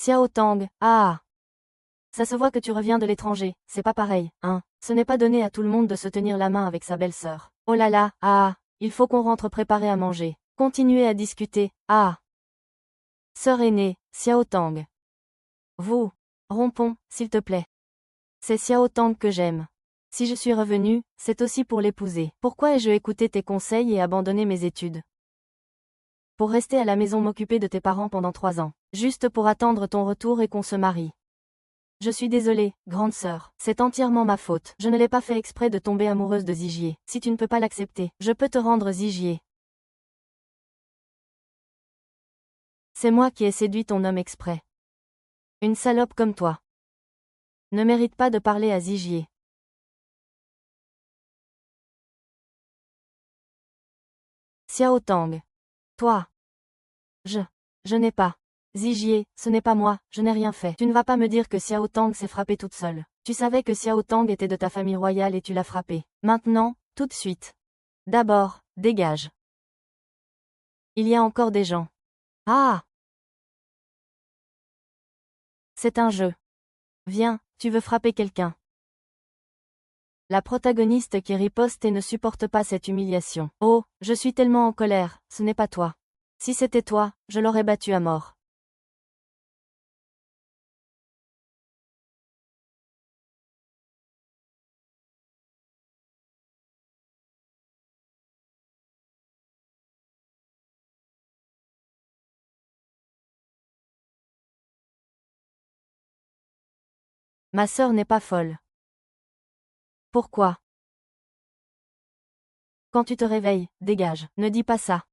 Xiao Tang, ah. Ça se voit que tu reviens de l'étranger, c'est pas pareil, hein. Ce n'est pas donné à tout le monde de se tenir la main avec sa belle-sœur. Oh là là, ah. Il faut qu'on rentre préparer à manger. Continuez à discuter, ah. Sœur aînée, Xiao Tang. Vous. Rompons, s'il te plaît. C'est Xiao Tang que j'aime. Si je suis revenue, c'est aussi pour l'épouser. Pourquoi ai-je écouté tes conseils et abandonné mes études? Pour rester à la maison m'occuper de tes parents pendant 3 ans. Juste pour attendre ton retour et qu'on se marie. Je suis désolée, grande sœur. C'est entièrement ma faute. Je ne l'ai pas fait exprès de tomber amoureuse de Zijier. Si tu ne peux pas l'accepter, je peux te rendre Zijier. C'est moi qui ai séduit ton homme exprès. Une salope comme toi ne mérite pas de parler à Zijier. Xiao Tang. Toi. Je n'ai pas. Zijier, ce n'est pas moi, je n'ai rien fait. Tu ne vas pas me dire que Xiao Tang s'est frappée toute seule. Tu savais que Xiao Tang était de ta famille royale et tu l'as frappée. Maintenant, tout de suite. D'abord, dégage. Il y a encore des gens. Ah! C'est un jeu. Viens, tu veux frapper quelqu'un. La protagoniste qui riposte et ne supporte pas cette humiliation. Oh, je suis tellement en colère, ce n'est pas toi. Si c'était toi, je l'aurais battu à mort. Ma sœur n'est pas folle. Pourquoi? Quand tu te réveilles, dégage, ne dis pas ça.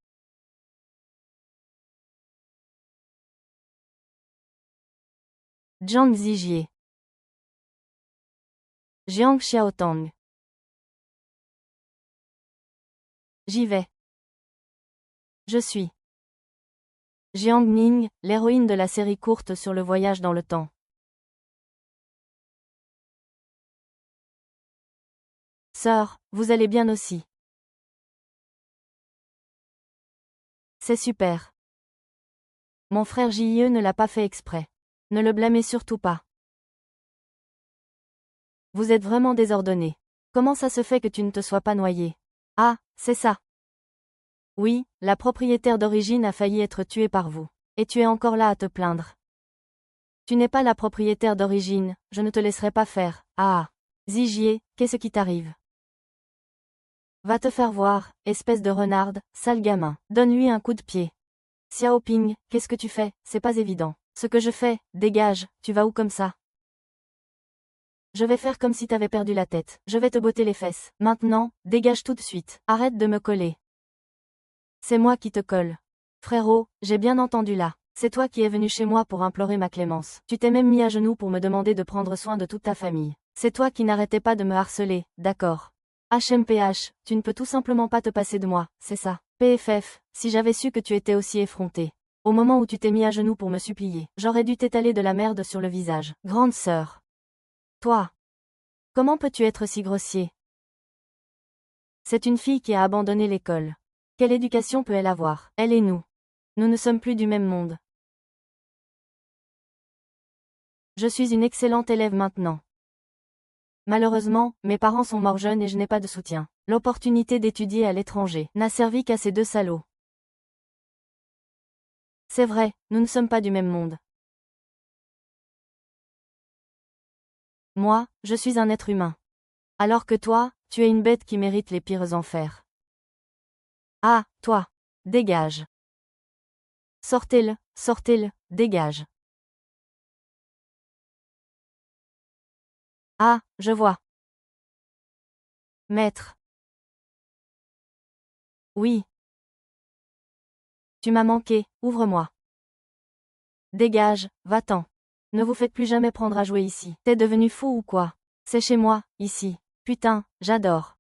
Zhang Zijier. Jiang Xiaotang. J'y vais. Je suis Jiang Ning, l'héroïne de la série courte sur le voyage dans le temps. Sœur, vous allez bien aussi. C'est super. Mon frère Jie ne l'a pas fait exprès. Ne le blâmez surtout pas. Vous êtes vraiment désordonné. Comment ça se fait que tu ne te sois pas noyé? Ah, c'est ça. Oui, la propriétaire d'origine a failli être tuée par vous. Et tu es encore là à te plaindre. Tu n'es pas la propriétaire d'origine, je ne te laisserai pas faire. Ah. Zijier, qu'est-ce qui t'arrive? Va te faire voir, espèce de renarde, sale gamin. Donne-lui un coup de pied. Xiaoping, qu'est-ce que tu fais? C'est pas évident. Ce que je fais, dégage, tu vas où comme ça? Je vais faire comme si t'avais perdu la tête. Je vais te botter les fesses. Maintenant, dégage tout de suite. Arrête de me coller. C'est moi qui te colle. Frérot, j'ai bien entendu là. C'est toi qui es venu chez moi pour implorer ma clémence. Tu t'es même mis à genoux pour me demander de prendre soin de toute ta famille. C'est toi qui n'arrêtais pas de me harceler, d'accord. HMPH, tu ne peux tout simplement pas te passer de moi, c'est ça. PFF, si j'avais su que tu étais aussi effronté. Au moment où tu t'es mis à genoux pour me supplier, j'aurais dû t'étaler de la merde sur le visage. Grande sœur. Toi. Comment peux-tu être si grossier? C'est une fille qui a abandonné l'école. Quelle éducation peut-elle avoir? Elle et nous. Nous ne sommes plus du même monde. Je suis une excellente élève maintenant. Malheureusement, mes parents sont morts jeunes et je n'ai pas de soutien. L'opportunité d'étudier à l'étranger n'a servi qu'à ces deux salauds. C'est vrai, nous ne sommes pas du même monde. Moi, je suis un être humain. Alors que toi, tu es une bête qui mérite les pires enfers. Ah, toi. Dégage. Sortez-le, dégage. Ah, je vois. Maître. Oui. Tu m'as manqué, ouvre-moi. Dégage, va-t'en. Ne vous faites plus jamais prendre à jouer ici. T'es devenu fou ou quoi? C'est chez moi, ici. Putain, j'adore.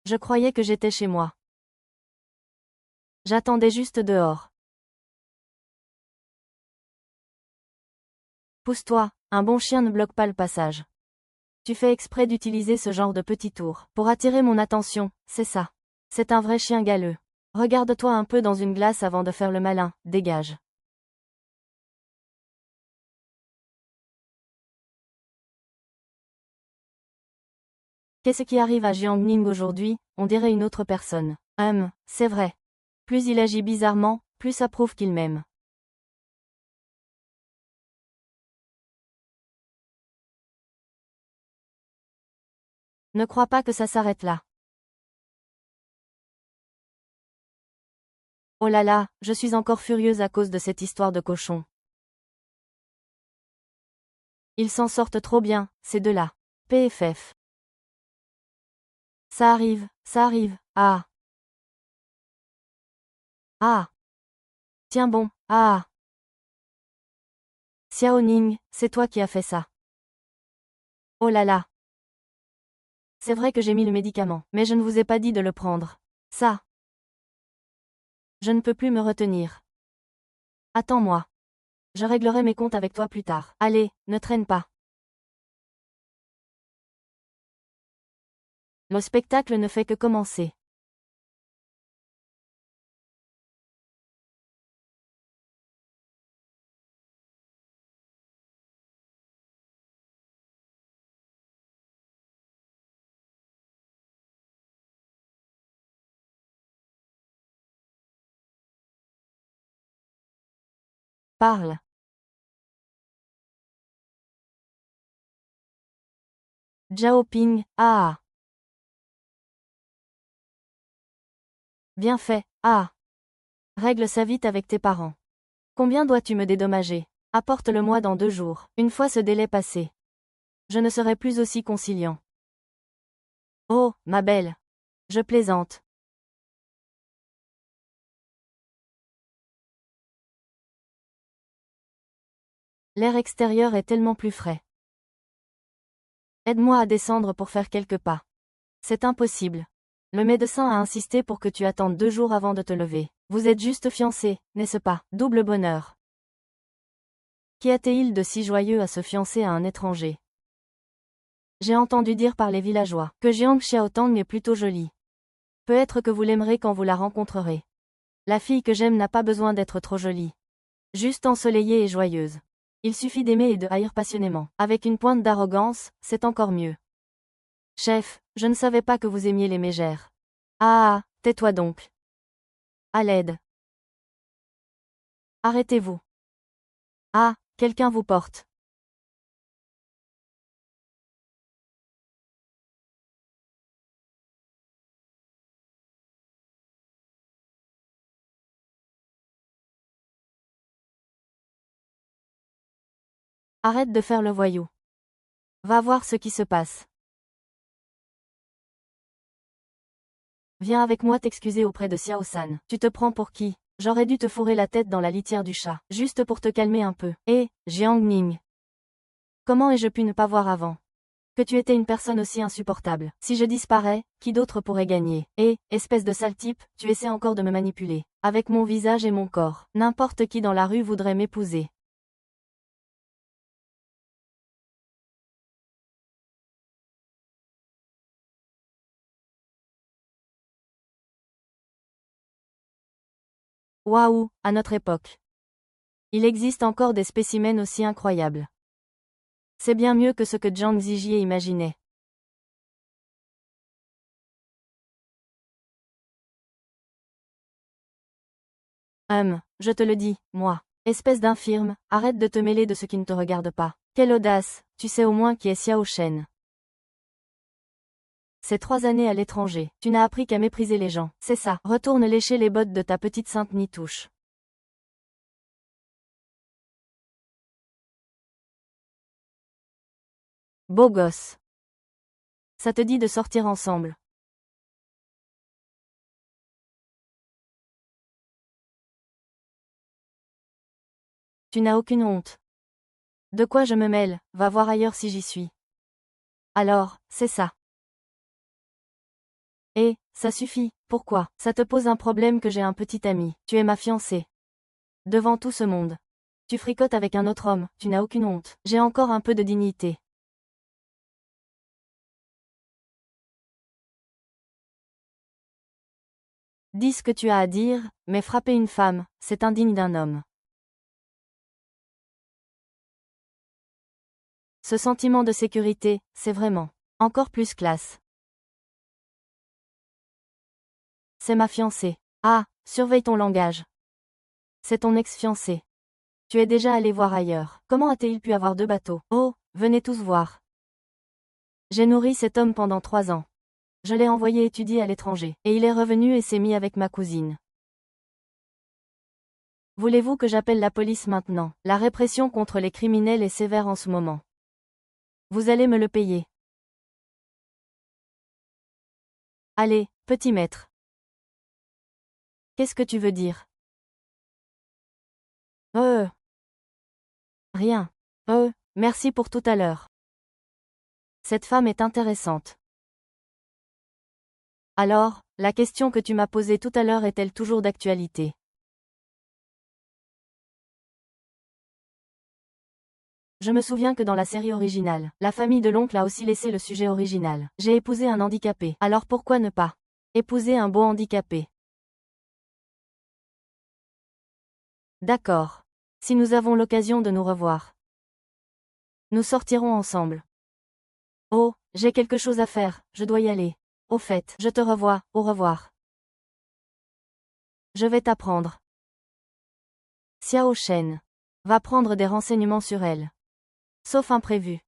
Je croyais que j'étais chez moi. J'attendais juste dehors. Pousse-toi, un bon chien ne bloque pas le passage. Tu fais exprès d'utiliser ce genre de petit tour pour attirer mon attention, c'est ça. C'est un vrai chien galeux. Regarde-toi un peu dans une glace avant de faire le malin, dégage. Qu'est-ce qui arrive à Jiang Ning aujourd'hui? On dirait une autre personne. C'est vrai. Plus il agit bizarrement, plus ça prouve qu'il m'aime. Ne crois pas que ça s'arrête là. Oh là là, je suis encore furieuse à cause de cette histoire de cochon. Ils s'en sortent trop bien, ces deux-là. PFF. Ça arrive, ça arrive. Ah. Ah. Tiens bon, ah. Xiao Ning, c'est toi qui as fait ça. Oh là là. C'est vrai que j'ai mis le médicament, mais je ne vous ai pas dit de le prendre. Ça. Je ne peux plus me retenir. Attends-moi. Je réglerai mes comptes avec toi plus tard. Allez, ne traîne pas. Le spectacle ne fait que commencer. Parle. Zhao Ping, ah. Bien fait, ah. Règle ça vite avec tes parents. Combien dois-tu me dédommager? Apporte-le-moi dans 2 jours. Une fois ce délai passé, je ne serai plus aussi conciliant. Oh, ma belle. Je plaisante. L'air extérieur est tellement plus frais. Aide-moi à descendre pour faire quelques pas. C'est impossible. Le médecin a insisté pour que tu attendes 2 jours avant de te lever. Vous êtes juste fiancés, n'est-ce pas? Double bonheur. Qu'y a-t-il de si joyeux à se fiancer à un étranger? J'ai entendu dire par les villageois que Jiang Xiaotang est plutôt jolie. Peut-être que vous l'aimerez quand vous la rencontrerez. La fille que j'aime n'a pas besoin d'être trop jolie. Juste ensoleillée et joyeuse. Il suffit d'aimer et de haïr passionnément. Avec une pointe d'arrogance, c'est encore mieux. Chef, je ne savais pas que vous aimiez les mégères. Ah, tais-toi donc. À l'aide. Arrêtez-vous. Ah, quelqu'un vous porte. Arrête de faire le voyou. Va voir ce qui se passe. Viens avec moi t'excuser auprès de Xiao San. Tu te prends pour qui? J'aurais dû te fourrer la tête dans la litière du chat, juste pour te calmer un peu. Jiang Ning. Comment ai-je pu ne pas voir avant que tu étais une personne aussi insupportable? Si je disparais, qui d'autre pourrait gagner? Espèce de sale type, tu essaies encore de me manipuler. Avec mon visage et mon corps. N'importe qui dans la rue voudrait m'épouser. Waouh, à notre époque. Il existe encore des spécimens aussi incroyables. C'est bien mieux que ce que Zhang Zijie imaginait. Je te le dis, moi. Espèce d'infirme, arrête de te mêler de ce qui ne te regarde pas. Quelle audace, tu sais au moins qui est Xiao Shen. Ces 3 années à l'étranger, tu n'as appris qu'à mépriser les gens, c'est ça. Retourne lécher les bottes de ta petite sainte nitouche. Beau gosse. Ça te dit de sortir ensemble. Tu n'as aucune honte. De quoi je me mêle, va voir ailleurs si j'y suis. Alors, c'est ça. Ça suffit, pourquoi? Ça te pose un problème que j'ai un petit ami, tu es ma fiancée. Devant tout ce monde. Tu fricotes avec un autre homme, tu n'as aucune honte. J'ai encore un peu de dignité. Dis ce que tu as à dire, mais frapper une femme, c'est indigne d'un homme. Ce sentiment de sécurité, c'est vraiment encore plus classe. C'est ma fiancée. Ah, surveille ton langage. C'est ton ex-fiancé. Tu es déjà allé voir ailleurs. Comment a-t-il pu avoir 2 bateaux? Oh, venez tous voir. J'ai nourri cet homme pendant 3 ans. Je l'ai envoyé étudier à l'étranger, et il est revenu et s'est mis avec ma cousine. Voulez-vous que j'appelle la police maintenant? La répression contre les criminels est sévère en ce moment. Vous allez me le payer. Allez, petit maître. Qu'est-ce que tu veux dire? Rien. Merci pour tout à l'heure. Cette femme est intéressante. Alors, la question que tu m'as posée tout à l'heure est-elle toujours d'actualité? Je me souviens que dans la série originale, la famille de l'oncle a aussi laissé le sujet original. J'ai épousé un handicapé, alors pourquoi ne pas épouser un beau handicapé? D'accord. Si nous avons l'occasion de nous revoir, nous sortirons ensemble. Oh, j'ai quelque chose à faire, je dois y aller. Au fait, je te revois, au revoir. Je vais t'apprendre. Xiao Shen. Va prendre des renseignements sur elle. Sauf imprévu.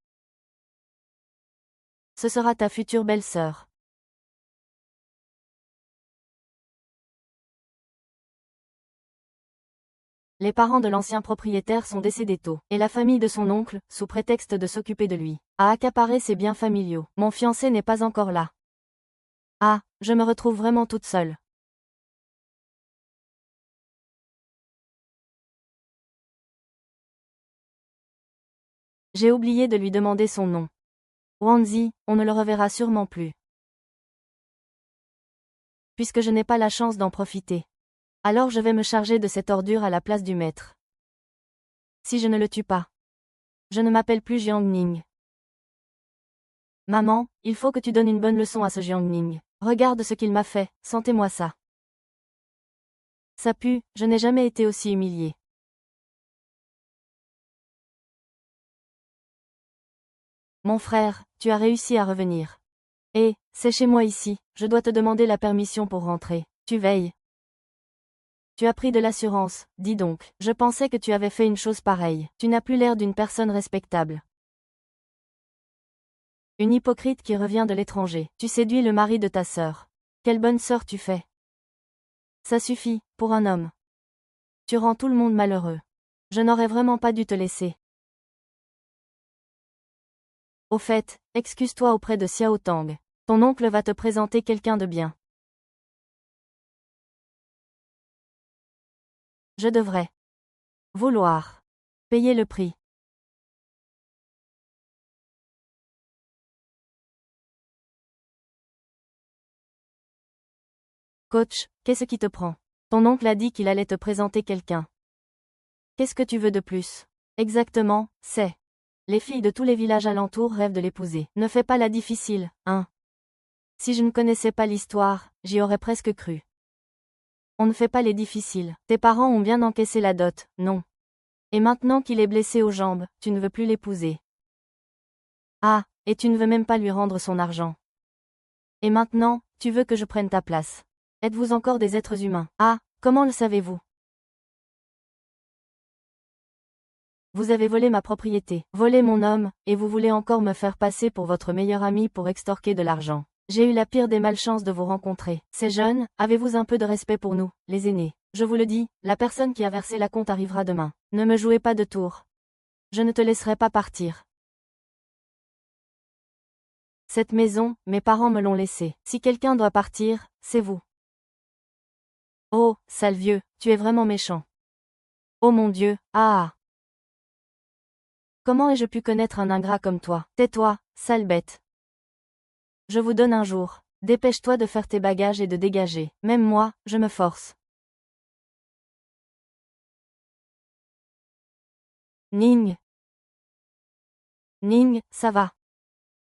Ce sera ta future belle-sœur. Les parents de l'ancien propriétaire sont décédés tôt, et la famille de son oncle, sous prétexte de s'occuper de lui, a accaparé ses biens familiaux. Mon fiancé n'est pas encore là. Ah, je me retrouve vraiment toute seule. J'ai oublié de lui demander son nom. Wanzi, on ne le reverra sûrement plus. Puisque je n'ai pas la chance d'en profiter. Alors je vais me charger de cette ordure à la place du maître. Si je ne le tue pas. Je ne m'appelle plus Jiang Ning. Maman, il faut que tu donnes une bonne leçon à ce Jiang Ning. Regarde ce qu'il m'a fait, sentez-moi ça. Ça pue, je n'ai jamais été aussi humiliée. Mon frère, tu as réussi à revenir. Et, c'est chez moi ici, je dois te demander la permission pour rentrer. Tu veilles. Tu as pris de l'assurance, dis donc. Je pensais que tu avais fait une chose pareille. Tu n'as plus l'air d'une personne respectable. Une hypocrite qui revient de l'étranger. Tu séduis le mari de ta sœur. Quelle bonne sœur tu fais. Ça suffit, pour un homme. Tu rends tout le monde malheureux. Je n'aurais vraiment pas dû te laisser. Au fait, excuse-toi auprès de Xiao Tang. Ton oncle va te présenter quelqu'un de bien. Je devrais vouloir payer le prix. Coach, qu'est-ce qui te prend? Ton oncle a dit qu'il allait te présenter quelqu'un. Qu'est-ce que tu veux de plus? Exactement, c'est. Les filles de tous les villages alentours rêvent de l'épouser. Ne fais pas la difficile, hein? Si je ne connaissais pas l'histoire, j'y aurais presque cru. On ne fait pas les difficiles. Tes parents ont bien encaissé la dot, non? Et maintenant qu'il est blessé aux jambes, tu ne veux plus l'épouser. Ah, et tu ne veux même pas lui rendre son argent. Et maintenant, tu veux que je prenne ta place. Êtes-vous encore des êtres humains? Ah, comment le savez-vous? Vous avez volé ma propriété, volé mon homme, et vous voulez encore me faire passer pour votre meilleur ami pour extorquer de l'argent. J'ai eu la pire des malchances de vous rencontrer. Ces jeunes, avez-vous un peu de respect pour nous, les aînés? Je vous le dis, la personne qui a versé la compte arrivera demain. Ne me jouez pas de tour. Je ne te laisserai pas partir. Cette maison, mes parents me l'ont laissée. Si quelqu'un doit partir, c'est vous. Oh, sale vieux, tu es vraiment méchant. Oh mon Dieu, ah! Comment ai-je pu connaître un ingrat comme toi? Tais-toi, sale bête. Je vous donne un jour. Dépêche-toi de faire tes bagages et de dégager. Même moi, je me force. Ning. Ning, ça va.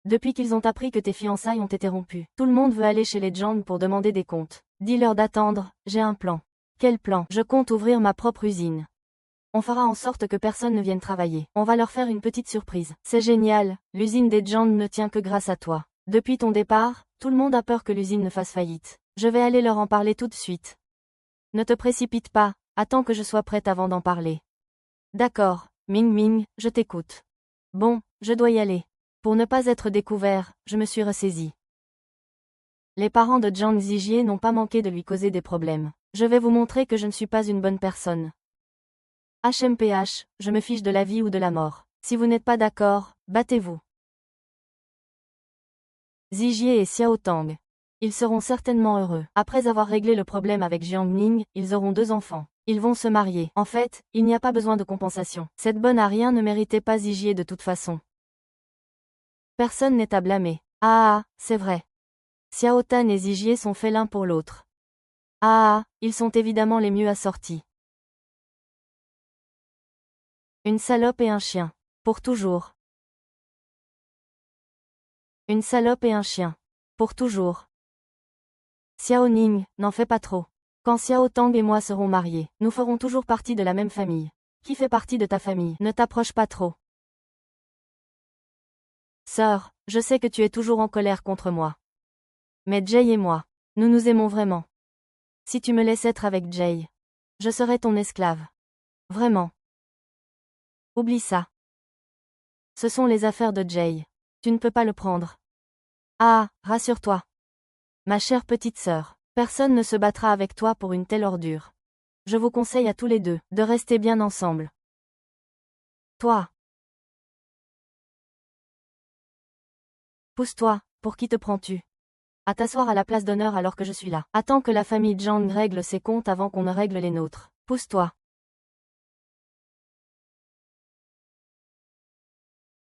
Depuis qu'ils ont appris que tes fiançailles ont été rompues, tout le monde veut aller chez les Zhang pour demander des comptes. Dis-leur d'attendre, j'ai un plan. Quel plan? Je compte ouvrir ma propre usine. On fera en sorte que personne ne vienne travailler. On va leur faire une petite surprise. C'est génial, l'usine des Zhang ne tient que grâce à toi. Depuis ton départ, tout le monde a peur que l'usine ne fasse faillite. Je vais aller leur en parler tout de suite. Ne te précipite pas, attends que je sois prête avant d'en parler. D'accord, Ming Ming, je t'écoute. Bon, je dois y aller. Pour ne pas être découvert, je me suis ressaisie. Les parents de Zhang Zijie n'ont pas manqué de lui causer des problèmes. Je vais vous montrer que je ne suis pas une bonne personne. HMPH, je me fiche de la vie ou de la mort. Si vous n'êtes pas d'accord, battez-vous. Zijie et Xiao Tang. Ils seront certainement heureux. Après avoir réglé le problème avec Jiang Ning, ils auront 2 enfants. Ils vont se marier. En fait, il n'y a pas besoin de compensation. Cette bonne à rien ne méritait pas Zijie de toute façon. Personne n'est à blâmer. Ah, c'est vrai. Xiao Tan et Zijie sont faits l'un pour l'autre. Ah, ils sont évidemment les mieux assortis. Une salope et un chien. Pour toujours. Une salope et un chien. Pour toujours. Xiao Ning, n'en fais pas trop. Quand Xiao Tang et moi serons mariés, nous ferons toujours partie de la même famille. Qui fait partie de ta famille? Ne t'approche pas trop. Sœur, je sais que tu es toujours en colère contre moi. Mais Jay et moi, nous nous aimons vraiment. Si tu me laisses être avec Jay, je serai ton esclave. Vraiment. Oublie ça. Ce sont les affaires de Jay. Tu ne peux pas le prendre. Ah, rassure-toi. Ma chère petite sœur, personne ne se battra avec toi pour une telle ordure. Je vous conseille à tous les deux de rester bien ensemble. Toi. Pousse-toi, pour qui te prends-tu? À t'asseoir à la place d'honneur alors que je suis là. Attends que la famille Zhang règle ses comptes avant qu'on ne règle les nôtres. Pousse-toi.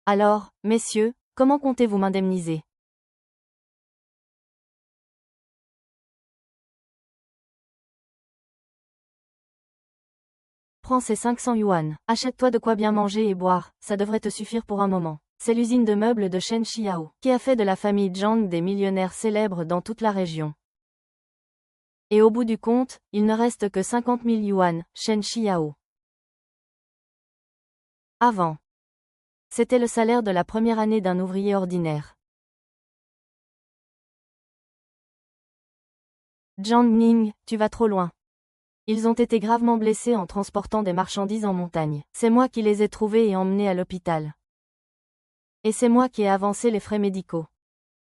Alors, messieurs, comment comptez-vous m'indemniser? Prends ces 500 yuan. Achète-toi de quoi bien manger et boire, ça devrait te suffire pour un moment. C'est l'usine de meubles de Shen Xiao, qui a fait de la famille Zhang des millionnaires célèbres dans toute la région. Et au bout du compte, il ne reste que 50 000 yuan, Shen Xiao. Avant. C'était le salaire de la première année d'un ouvrier ordinaire. Zhang Ning, tu vas trop loin. Ils ont été gravement blessés en transportant des marchandises en montagne. C'est moi qui les ai trouvés et emmenés à l'hôpital. Et c'est moi qui ai avancé les frais médicaux.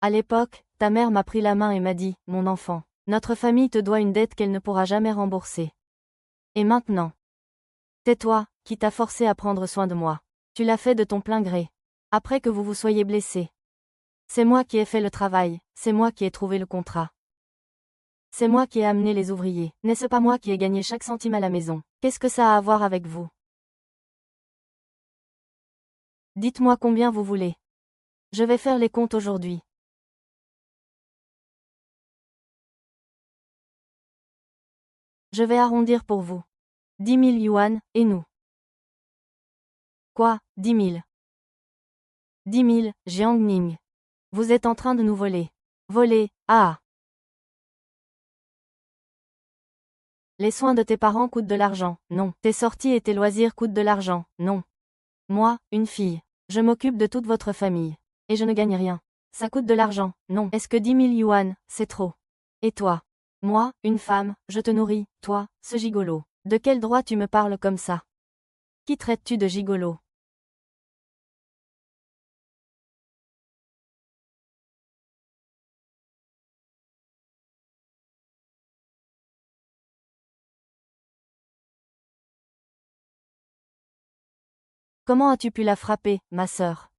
À l'époque, ta mère m'a pris la main et m'a dit, mon enfant, notre famille te doit une dette qu'elle ne pourra jamais rembourser. Et maintenant? Tais-toi, qui t'a forcé à prendre soin de moi. Tu l'as fait de ton plein gré. Après que vous vous soyez blessé. C'est moi qui ai fait le travail, c'est moi qui ai trouvé le contrat. C'est moi qui ai amené les ouvriers. N'est-ce pas moi qui ai gagné chaque centime à la maison? Qu'est-ce que ça a à voir avec vous? Dites-moi combien vous voulez. Je vais faire les comptes aujourd'hui. Je vais arrondir pour vous. 10 000 yuan, et nous? Quoi, 10 000? 10 000, Jiang Ning. Vous êtes en train de nous voler. Voler, ah! Les soins de tes parents coûtent de l'argent, non. Tes sorties et tes loisirs coûtent de l'argent, non. Moi, une fille. Je m'occupe de toute votre famille. Et je ne gagne rien. Ça coûte de l'argent, non. Est-ce que 10 000 yuan, c'est trop? Et toi? Moi, une femme, je te nourris, toi, ce gigolo. De quel droit tu me parles comme ça? Qui traites-tu de gigolo? Comment as-tu pu la frapper, ma sœur?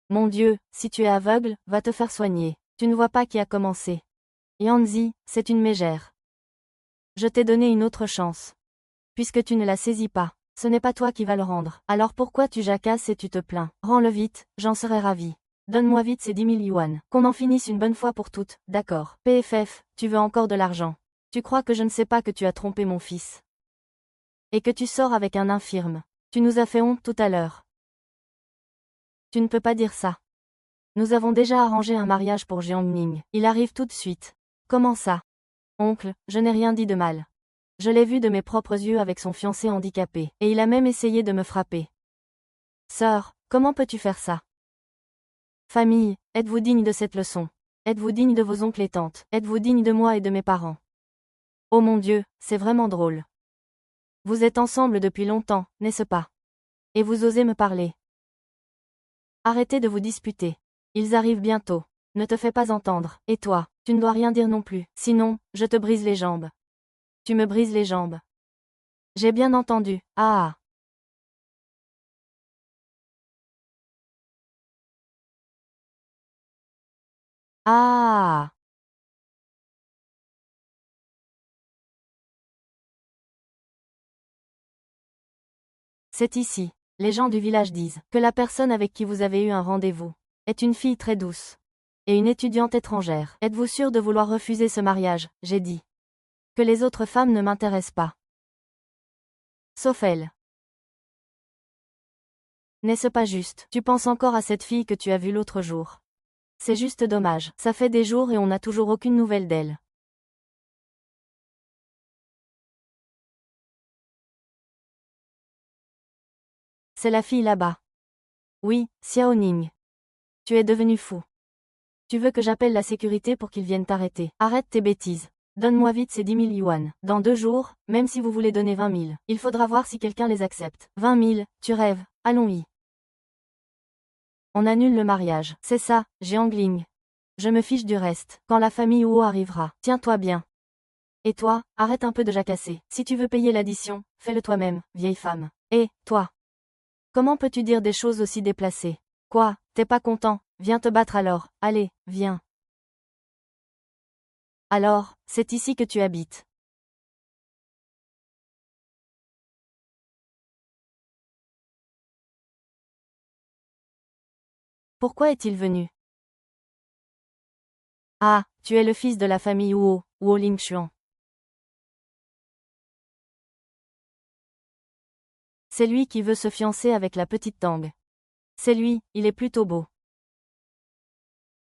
Mon Dieu, si tu es aveugle, va te faire soigner. Tu ne vois pas qui a commencé. Yanzi, c'est une mégère. Je t'ai donné une autre chance. Puisque tu ne la saisis pas, ce n'est pas toi qui vas le rendre. Alors pourquoi tu jacasses et tu te plains? Rends-le vite, j'en serai ravi. Donne-moi vite ces 10 000 yuan. Qu'on en finisse une bonne fois pour toutes, d'accord. PFF, tu veux encore de l'argent. Tu crois que je ne sais pas que tu as trompé mon fils? Et que tu sors avec un infirme. Tu nous as fait honte tout à l'heure. Tu ne peux pas dire ça. Nous avons déjà arrangé un mariage pour Jiang Ning. Il arrive tout de suite. Comment ça? Oncle, je n'ai rien dit de mal. Je l'ai vu de mes propres yeux avec son fiancé handicapé, et il a même essayé de me frapper. Sœur, comment peux-tu faire ça? Famille, êtes-vous digne de cette leçon? Êtes-vous digne de vos oncles et tantes? Êtes-vous digne de moi et de mes parents? Oh mon Dieu, c'est vraiment drôle. Vous êtes ensemble depuis longtemps, n'est-ce pas? Et vous osez me parler. Arrêtez de vous disputer. Ils arrivent bientôt. Ne te fais pas entendre. Et toi, tu ne dois rien dire non plus. Sinon, je te brise les jambes. Tu me brises les jambes. J'ai bien entendu. Ah. Ah. C'est ici. Les gens du village disent que la personne avec qui vous avez eu un rendez-vous est une fille très douce. Et une étudiante étrangère. Êtes-vous sûr de vouloir refuser ce mariage? J'ai dit que les autres femmes ne m'intéressent pas. Sauf elle. N'est-ce pas juste? Tu penses encore à cette fille que tu as vue l'autre jour. C'est juste dommage. Ça fait des jours et on n'a toujours aucune nouvelle d'elle. C'est la fille là-bas. Oui, Xiao Ning. Tu es devenu fou. Tu veux que j'appelle la sécurité pour qu'ils viennent t'arrêter. Arrête tes bêtises. Donne-moi vite ces 10 000 yuan. Dans 2 jours, même si vous voulez donner 20 000, il faudra voir si quelqu'un les accepte. 20 000, tu rêves. Allons-y. On annule le mariage. C'est ça, Jiangling. Je me fiche du reste. Quand la famille Huo arrivera, tiens-toi bien. Et toi, arrête un peu de jacasser. Si tu veux payer l'addition, fais-le toi-même, vieille femme. Et, toi. Comment peux-tu dire des choses aussi déplacées? Quoi, t'es pas content? Viens te battre alors. Allez, viens. Alors, c'est ici que tu habites. Pourquoi est-il venu? Ah, tu es le fils de la famille Huo, Huo Lingxuan. C'est lui qui veut se fiancer avec la petite Tang. C'est lui, il est plutôt beau.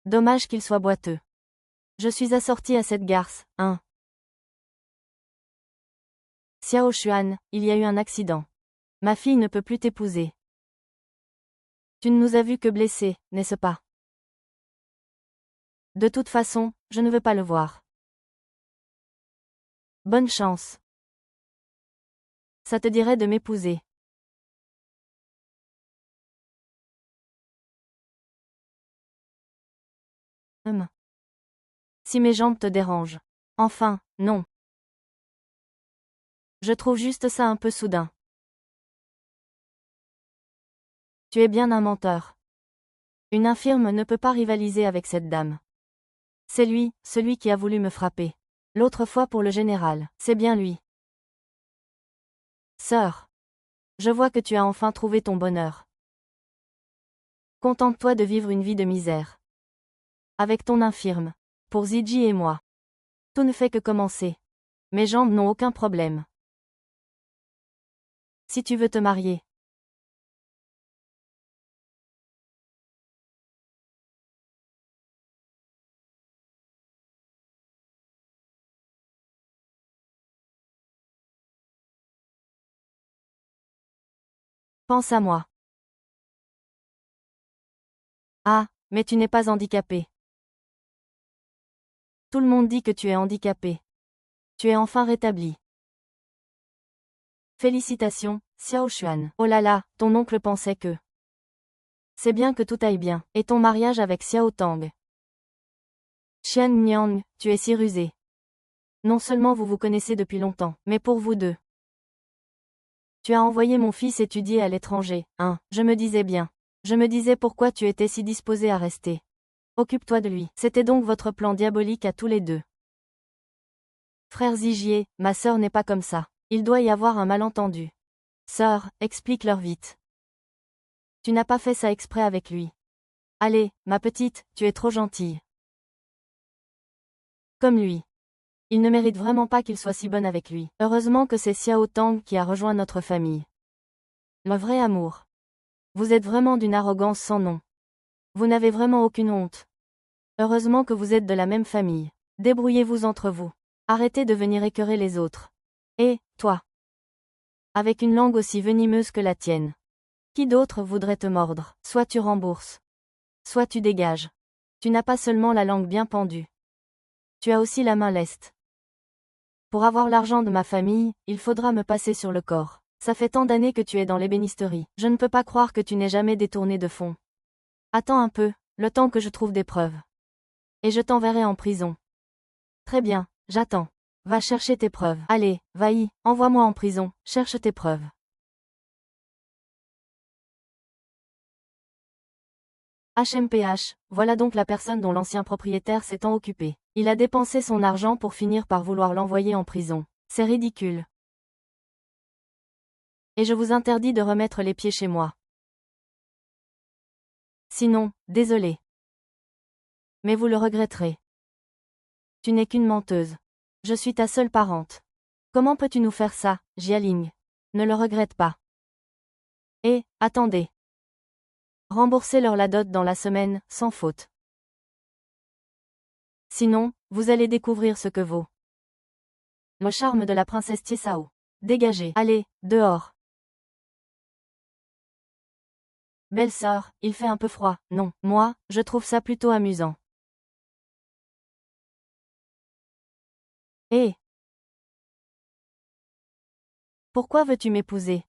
Dommage qu'il soit boiteux. Je suis assortie à cette garce, hein. Xiao Xuan, il y a eu un accident. Ma fille ne peut plus t'épouser. Tu ne nous as vus que blessés, n'est-ce pas? De toute façon, je ne veux pas le voir. Bonne chance. Ça te dirait de m'épouser. Si mes jambes te dérangent. Enfin, non. Je trouve juste ça un peu soudain. Tu es bien un menteur. Une infirme ne peut pas rivaliser avec cette dame. C'est lui, celui qui a voulu me frapper. L'autre fois pour le général, c'est bien lui. Sœur. Je vois que tu as enfin trouvé ton bonheur. Contente-toi de vivre une vie de misère. Avec ton infirme. Pour Ziji et moi. Tout ne fait que commencer. Mes jambes n'ont aucun problème. Si tu veux te marier. Pense à moi. Ah, mais tu n'es pas handicapé. Tout le monde dit que tu es handicapé. Tu es enfin rétabli. Félicitations, Xiao Xuan. Oh là là, ton oncle pensait que. C'est bien que tout aille bien. Et ton mariage avec Xiao Tang. Xian Niang, tu es si rusé. Non seulement vous vous connaissez depuis longtemps, mais pour vous deux. Tu as envoyé mon fils étudier à l'étranger, hein, je me disais bien. Je me disais pourquoi tu étais si disposé à rester. Occupe-toi de lui. C'était donc votre plan diabolique à tous les deux. Frère Zigier, ma sœur n'est pas comme ça. Il doit y avoir un malentendu. Sœur, explique-leur vite. Tu n'as pas fait ça exprès avec lui. Allez, ma petite, tu es trop gentille. Comme lui. Il ne mérite vraiment pas qu'il soit si bon avec lui. Heureusement que c'est Xiao Tang qui a rejoint notre famille. Le vrai amour. Vous êtes vraiment d'une arrogance sans nom. Vous n'avez vraiment aucune honte. Heureusement que vous êtes de la même famille. Débrouillez-vous entre vous. Arrêtez de venir écœurer les autres. Et, toi. Avec une langue aussi venimeuse que la tienne. Qui d'autre voudrait te mordre? Soit tu rembourses. Soit tu dégages. Tu n'as pas seulement la langue bien pendue. Tu as aussi la main leste. Pour avoir l'argent de ma famille, il faudra me passer sur le corps. Ça fait tant d'années que tu es dans l'ébénisterie. Je ne peux pas croire que tu n'aies jamais détourné de fonds. Attends un peu, le temps que je trouve des preuves. Et je t'enverrai en prison. Très bien, j'attends. Va chercher tes preuves. Allez, va-y, envoie-moi en prison, cherche tes preuves. HMPH, voilà donc la personne dont l'ancien propriétaire s'est tant occupé. Il a dépensé son argent pour finir par vouloir l'envoyer en prison. C'est ridicule. Et je vous interdis de remettre les pieds chez moi. Sinon, désolé. Mais vous le regretterez. Tu n'es qu'une menteuse. Je suis ta seule parente. Comment peux-tu nous faire ça, Jialing? Ne le regrette pas. Et, attendez. Remboursez-leur la dot dans la semaine, sans faute. Sinon, vous allez découvrir ce que vaut le charme de la princesse Tiesao. Dégagez. Allez, dehors. Belle sœur, il fait un peu froid. Non, moi, je trouve ça plutôt amusant. Hé! Pourquoi veux-tu m'épouser?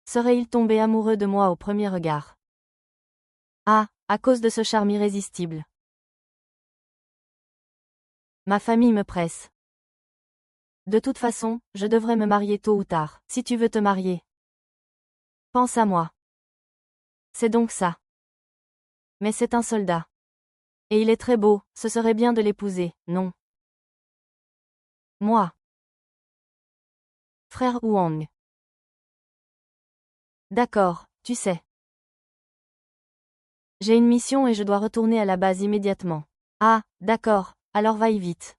Serait-il tombé amoureux de moi au premier regard? Ah, à cause de ce charme irrésistible. Ma famille me presse. De toute façon, je devrais me marier tôt ou tard. Si tu veux te marier, pense à moi. C'est donc ça. Mais c'est un soldat. Et il est très beau, ce serait bien de l'épouser, non? Moi. Frère Huang. D'accord, tu sais. J'ai une mission et je dois retourner à la base immédiatement. Ah, d'accord, alors va-y vite.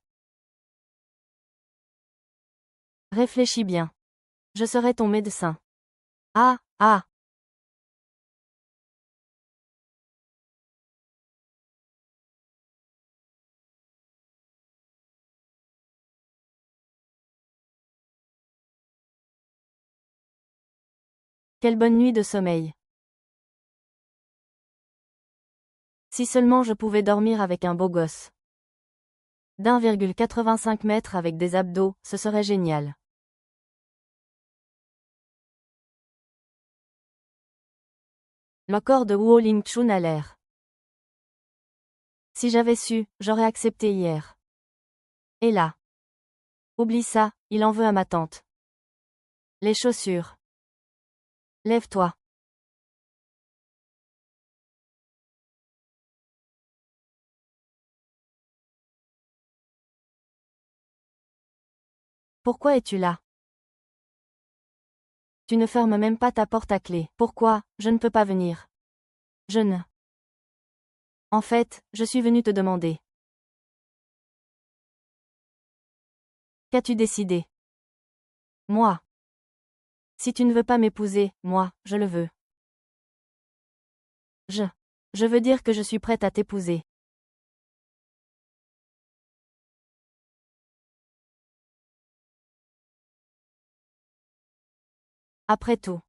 Réfléchis bien. Je serai ton médecin. Ah, ah. Quelle bonne nuit de sommeil. Si seulement je pouvais dormir avec un beau gosse. d'1,85 m avec des abdos, ce serait génial. Le corps de Huo Lingchun a l'air. Si j'avais su, j'aurais accepté hier. Et là. Oublie ça, il en veut à ma tante. Les chaussures. Lève-toi. Pourquoi es-tu là? Tu ne fermes même pas ta porte à clé. Pourquoi, je ne peux pas venir? Je ne. En fait, je suis venu te demander. Qu'as-tu décidé? Moi. Si tu ne veux pas m'épouser, moi, je le veux. Je. Je veux dire que je suis prête à t'épouser. Après tout.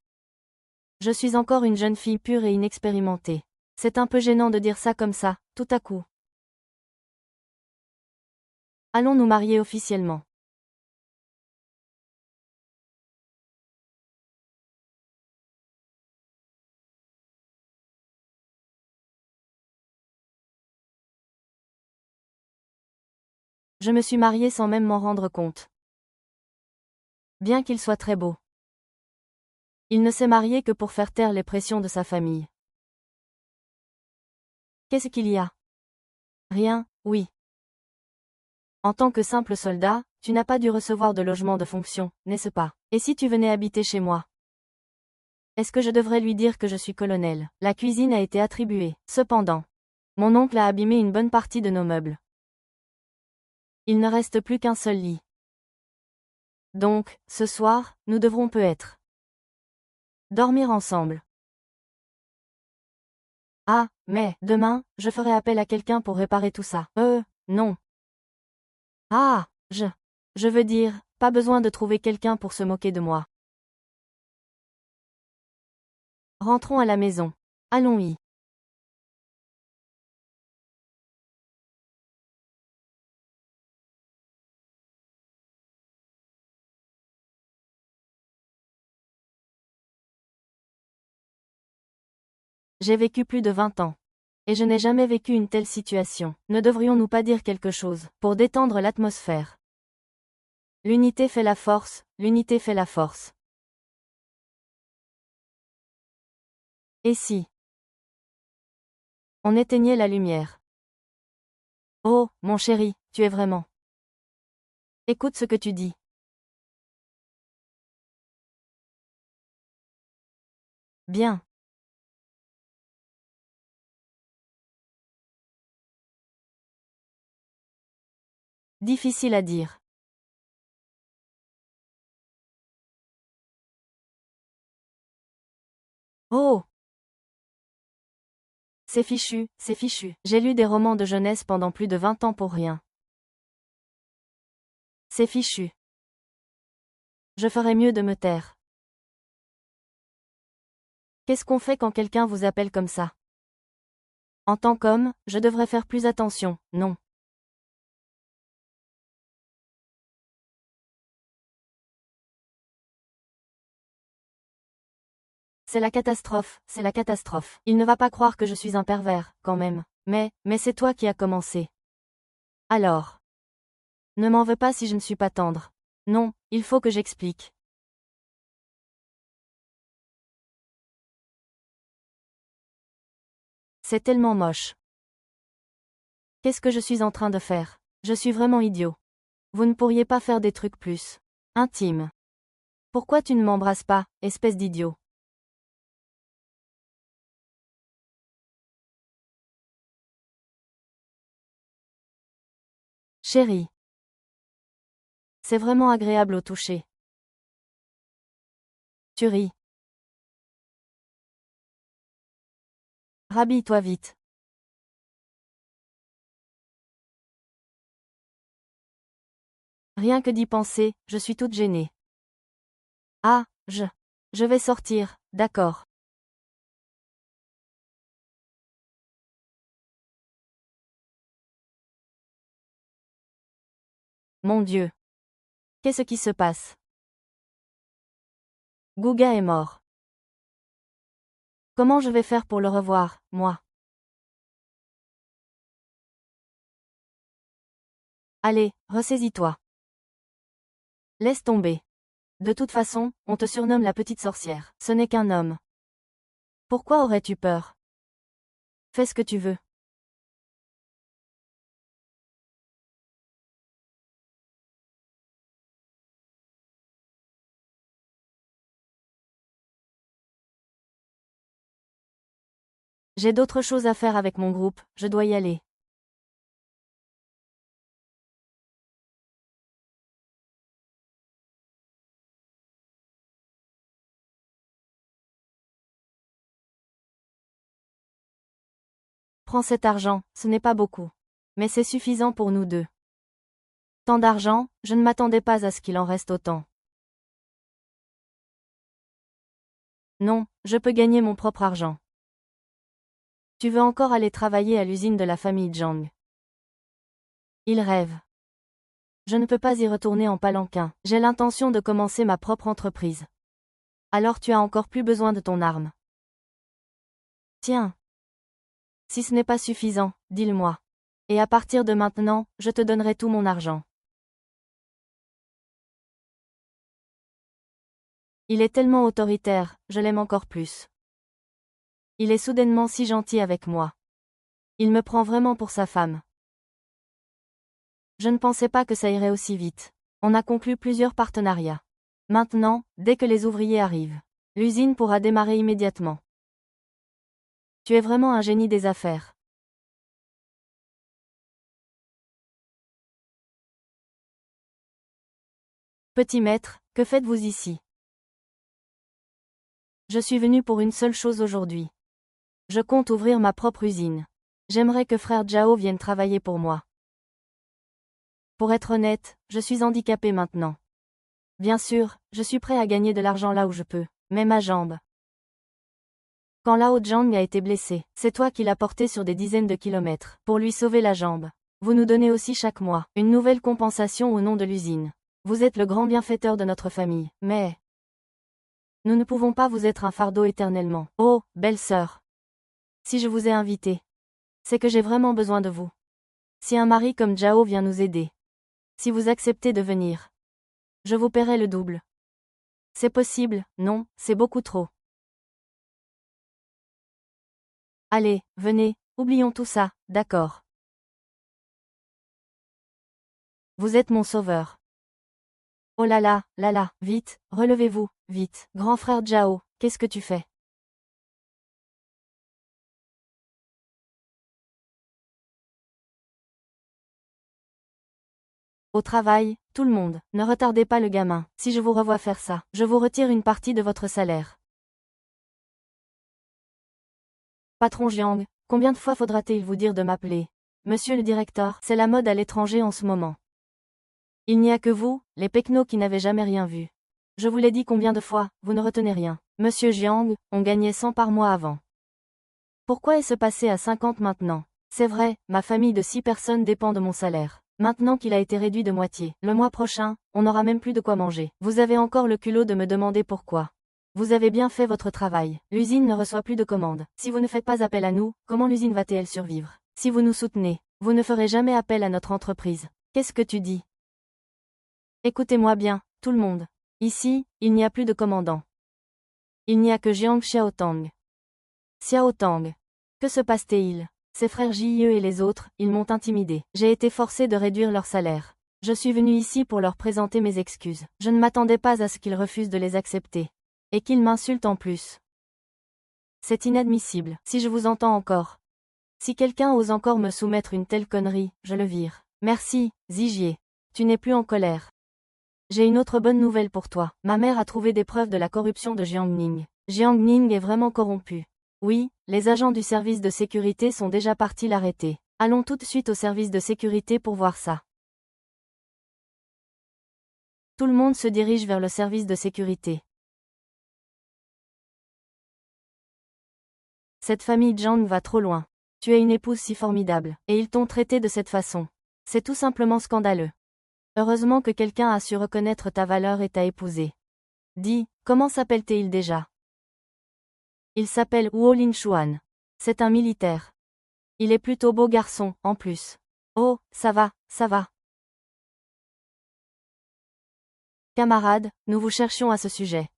Je suis encore une jeune fille pure et inexpérimentée. C'est un peu gênant de dire ça comme ça, tout à coup. Allons nous marier officiellement. Je me suis mariée sans même m'en rendre compte. Bien qu'il soit très beau. Il ne s'est marié que pour faire taire les pressions de sa famille. Qu'est-ce qu'il y a? Rien, oui. En tant que simple soldat, tu n'as pas dû recevoir de logement de fonction, n'est-ce pas? Et si tu venais habiter chez moi? Est-ce que je devrais lui dire que je suis colonel? La cuisine a été attribuée. Cependant, mon oncle a abîmé une bonne partie de nos meubles. Il ne reste plus qu'un seul lit. Donc, ce soir, nous devrons peut-être dormir ensemble. Ah, mais, demain, je ferai appel à quelqu'un pour réparer tout ça. Non. Ah, je veux dire, pas besoin de trouver quelqu'un pour se moquer de moi. Rentrons à la maison. Allons-y. J'ai vécu plus de 20 ans. Et je n'ai jamais vécu une telle situation. Ne devrions-nous pas dire quelque chose, pour détendre l'atmosphère? L'unité fait la force, l'unité fait la force. Et si on éteignait la lumière? Oh, mon chéri, tu es vraiment. Écoute ce que tu dis. Bien. Difficile à dire. Oh! C'est fichu, c'est fichu. J'ai lu des romans de jeunesse pendant plus de 20 ans pour rien. C'est fichu. Je ferais mieux de me taire. Qu'est-ce qu'on fait quand quelqu'un vous appelle comme ça? En tant qu'homme, je devrais faire plus attention, non? C'est la catastrophe, c'est la catastrophe. Il ne va pas croire que je suis un pervers, quand même. Mais c'est toi qui as commencé. Alors. Ne m'en veux pas si je ne suis pas tendre. Non, il faut que j'explique. C'est tellement moche. Qu'est-ce que je suis en train de faire? Je suis vraiment idiot. Vous ne pourriez pas faire des trucs plus intimes. Pourquoi tu ne m'embrasses pas, espèce d'idiot? Chérie. C'est vraiment agréable au toucher. Tu ris. Rhabille-toi vite. Rien que d'y penser, je suis toute gênée. Ah, je vais sortir, d'accord. Mon Dieu. Qu'est-ce qui se passe? Gouga est mort. Comment je vais faire pour le revoir, moi? Allez, ressaisis-toi. Laisse tomber. De toute façon, on te surnomme la petite sorcière. Ce n'est qu'un homme. Pourquoi aurais-tu peur? Fais ce que tu veux. J'ai d'autres choses à faire avec mon groupe, je dois y aller. Prends cet argent, ce n'est pas beaucoup. Mais c'est suffisant pour nous deux. Tant d'argent, je ne m'attendais pas à ce qu'il en reste autant. Non, je peux gagner mon propre argent. Tu veux encore aller travailler à l'usine de la famille Zhang. Il rêve. Je ne peux pas y retourner en palanquin. J'ai l'intention de commencer ma propre entreprise. Alors tu as encore plus besoin de ton arme. Tiens. Si ce n'est pas suffisant, dis-le-moi. Et à partir de maintenant, je te donnerai tout mon argent. Il est tellement autoritaire, je l'aime encore plus. Il est soudainement si gentil avec moi. Il me prend vraiment pour sa femme. Je ne pensais pas que ça irait aussi vite. On a conclu plusieurs partenariats. Maintenant, dès que les ouvriers arrivent, l'usine pourra démarrer immédiatement. Tu es vraiment un génie des affaires. Petit maître, que faites-vous ici? Je suis venu pour une seule chose aujourd'hui. Je compte ouvrir ma propre usine. J'aimerais que frère Zhao vienne travailler pour moi. Pour être honnête, je suis handicapé maintenant. Bien sûr, je suis prêt à gagner de l'argent là où je peux, mais ma jambe. Quand Lao Zhang a été blessé, c'est toi qui l'as porté sur des dizaines de kilomètres, pour lui sauver la jambe. Vous nous donnez aussi chaque mois, une nouvelle compensation au nom de l'usine. Vous êtes le grand bienfaiteur de notre famille, mais nous ne pouvons pas vous être un fardeau éternellement. Oh, belle sœur. Si je vous ai invité, c'est que j'ai vraiment besoin de vous. Si un mari comme Zhao vient nous aider. Si vous acceptez de venir. Je vous paierai le double. C'est possible, non, c'est beaucoup trop. Allez, venez, oublions tout ça, d'accord. Vous êtes mon sauveur. Oh là, vite, relevez-vous, vite. Grand frère Zhao, qu'est-ce que tu fais? Au travail, tout le monde, ne retardez pas le gamin. Si je vous revois faire ça, je vous retire une partie de votre salaire. Patron Jiang, combien de fois faudra-t-il vous dire de m'appeler? Monsieur le directeur, c'est la mode à l'étranger en ce moment. Il n'y a que vous, les pecnos qui n'avaient jamais rien vu. Je vous l'ai dit combien de fois, vous ne retenez rien. Monsieur Jiang, on gagnait 100 par mois avant. Pourquoi est-ce passé à 50 maintenant? C'est vrai, ma famille de 6 personnes dépend de mon salaire. Maintenant qu'il a été réduit de moitié, le mois prochain, on n'aura même plus de quoi manger. Vous avez encore le culot de me demander pourquoi. Vous avez bien fait votre travail. L'usine ne reçoit plus de commandes. Si vous ne faites pas appel à nous, comment l'usine va-t-elle survivre? Si vous nous soutenez, vous ne ferez jamais appel à notre entreprise. Qu'est-ce que tu dis? Écoutez-moi bien, tout le monde. Ici, il n'y a plus de commandant. Il n'y a que Jiang Xiaotang. Xiaotang. Que se passe-t-il? Ses frères Jie et les autres, ils m'ont intimidé. J'ai été forcé de réduire leur salaire. Je suis venu ici pour leur présenter mes excuses. Je ne m'attendais pas à ce qu'ils refusent de les accepter. Et qu'ils m'insultent en plus. C'est inadmissible, si je vous entends encore. Si quelqu'un ose encore me soumettre une telle connerie, je le vire. Merci, Zijier. Tu n'es plus en colère. J'ai une autre bonne nouvelle pour toi. Ma mère a trouvé des preuves de la corruption de Jiang Ning. Jiang Ning est vraiment corrompu. Oui, les agents du service de sécurité sont déjà partis l'arrêter. Allons tout de suite au service de sécurité pour voir ça. Tout le monde se dirige vers le service de sécurité. Cette famille Zhang va trop loin. Tu es une épouse si formidable, et ils t'ont traité de cette façon. C'est tout simplement scandaleux. Heureusement que quelqu'un a su reconnaître ta valeur et t'a épousée. Dis, comment s'appelle-t-il déjà? Il s'appelle Huo Linshuan. C'est un militaire. Il est plutôt beau garçon, en plus. Oh, ça va, ça va. Camarades, nous vous cherchions à ce sujet.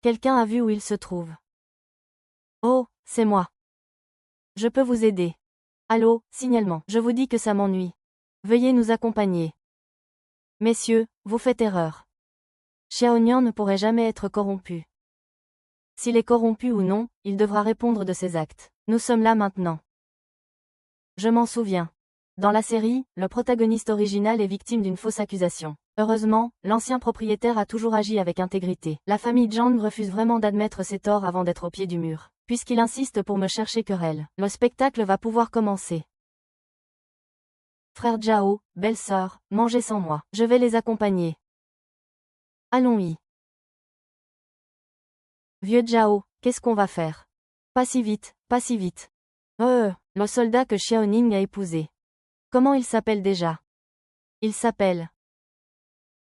Quelqu'un a vu où il se trouve. Oh, c'est moi. Je peux vous aider. Allô, signalement. Je vous dis que ça m'ennuie. Veuillez nous accompagner. Messieurs, vous faites erreur. Xiaonian ne pourrait jamais être corrompu. S'il est corrompu ou non, il devra répondre de ses actes. Nous sommes là maintenant. Je m'en souviens. Dans la série, le protagoniste original est victime d'une fausse accusation. Heureusement, l'ancien propriétaire a toujours agi avec intégrité. La famille Zhang refuse vraiment d'admettre ses torts avant d'être au pied du mur. Puisqu'il insiste pour me chercher querelle, le spectacle va pouvoir commencer. Frère Zhao, belle-sœur, mangez sans moi. Je vais les accompagner. Allons-y. Vieux Zhao, qu'est-ce qu'on va faire? Pas si vite, pas si vite. Le soldat que Xiaoning a épousé. Comment il s'appelle déjà? Il s'appelle.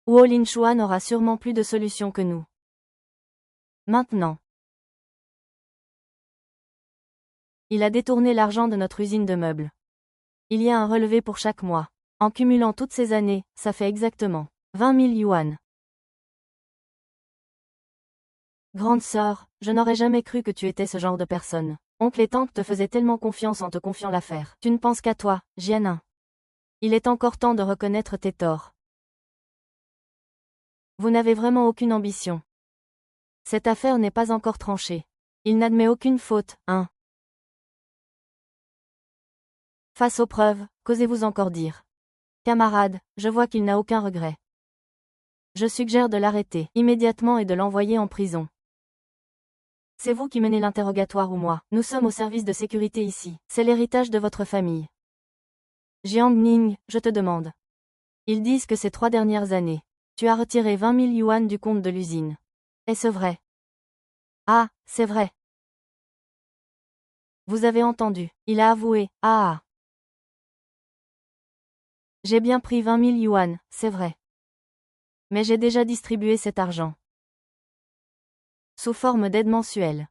Huo Linshuan aura sûrement plus de solutions que nous. Maintenant. Il a détourné l'argent de notre usine de meubles. Il y a un relevé pour chaque mois. En cumulant toutes ces années, ça fait exactement 20 000 yuan. Grande sœur, je n'aurais jamais cru que tu étais ce genre de personne. Oncle et tante te faisaient tellement confiance en te confiant l'affaire. Tu ne penses qu'à toi, Jianin. Il est encore temps de reconnaître tes torts. Vous n'avez vraiment aucune ambition. Cette affaire n'est pas encore tranchée. Il n'admet aucune faute, hein. Face aux preuves, qu'osez-vous encore dire? Camarade, je vois qu'il n'a aucun regret. Je suggère de l'arrêter immédiatement et de l'envoyer en prison. C'est vous qui menez l'interrogatoire ou moi? Nous sommes au service de sécurité ici. C'est l'héritage de votre famille. Jiang Ning, je te demande. Ils disent que ces 3 dernières années, tu as retiré 20 000 yuan du compte de l'usine. Est-ce vrai? Ah, c'est vrai. Vous avez entendu, il a avoué, ah. J'ai bien pris 20 000 yuan, c'est vrai. Mais j'ai déjà distribué cet argent. Sous forme d'aide mensuelle.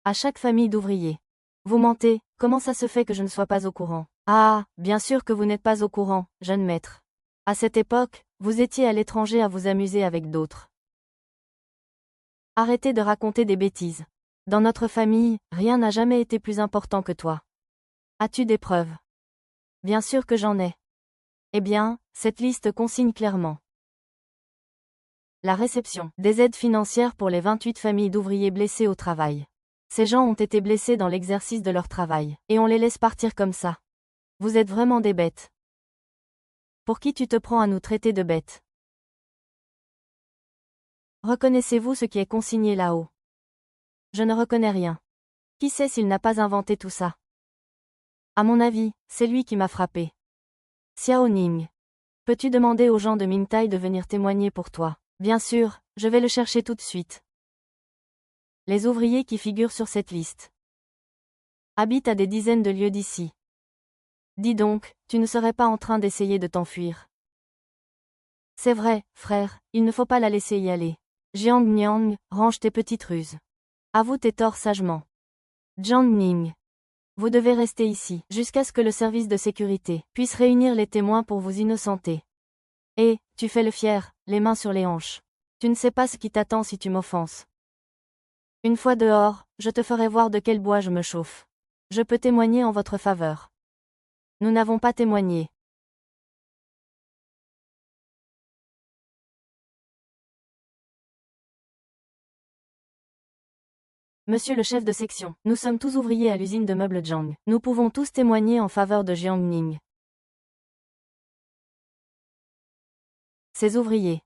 À chaque famille d'ouvriers. Vous mentez, comment ça se fait que je ne sois pas au courant? Ah, bien sûr que vous n'êtes pas au courant, jeune maître. À cette époque, vous étiez à l'étranger à vous amuser avec d'autres. Arrêtez de raconter des bêtises. Dans notre famille, rien n'a jamais été plus important que toi. As-tu des preuves? Bien sûr que j'en ai. Eh bien, cette liste consigne clairement. La réception des aides financières pour les 28 familles d'ouvriers blessés au travail. Ces gens ont été blessés dans l'exercice de leur travail, et on les laisse partir comme ça. Vous êtes vraiment des bêtes. Pour qui tu te prends à nous traiter de bêtes? Reconnaissez-vous ce qui est consigné là-haut? Je ne reconnais rien. Qui sait s'il n'a pas inventé tout ça? À mon avis, c'est lui qui m'a frappé. Xiao Ning. Peux-tu demander aux gens de Mingtai de venir témoigner pour toi? Bien sûr, je vais le chercher tout de suite. Les ouvriers qui figurent sur cette liste habitent à des dizaines de lieues d'ici. Dis donc, tu ne serais pas en train d'essayer de t'enfuir? C'est vrai, frère, il ne faut pas la laisser y aller. Jiang Niang, range tes petites ruses. Avoue tes torts sagement. Jiang Ning. Vous devez rester ici, jusqu'à ce que le service de sécurité puisse réunir les témoins pour vous innocenter. Et, tu fais le fier, les mains sur les hanches. Tu ne sais pas ce qui t'attend si tu m'offenses. Une fois dehors, je te ferai voir de quel bois je me chauffe. Je peux témoigner en votre faveur. Nous n'avons pas témoigné. Monsieur le chef de section, nous sommes tous ouvriers à l'usine de meubles Jiang. Nous pouvons tous témoigner en faveur de Jiang Ning. Ces ouvriers.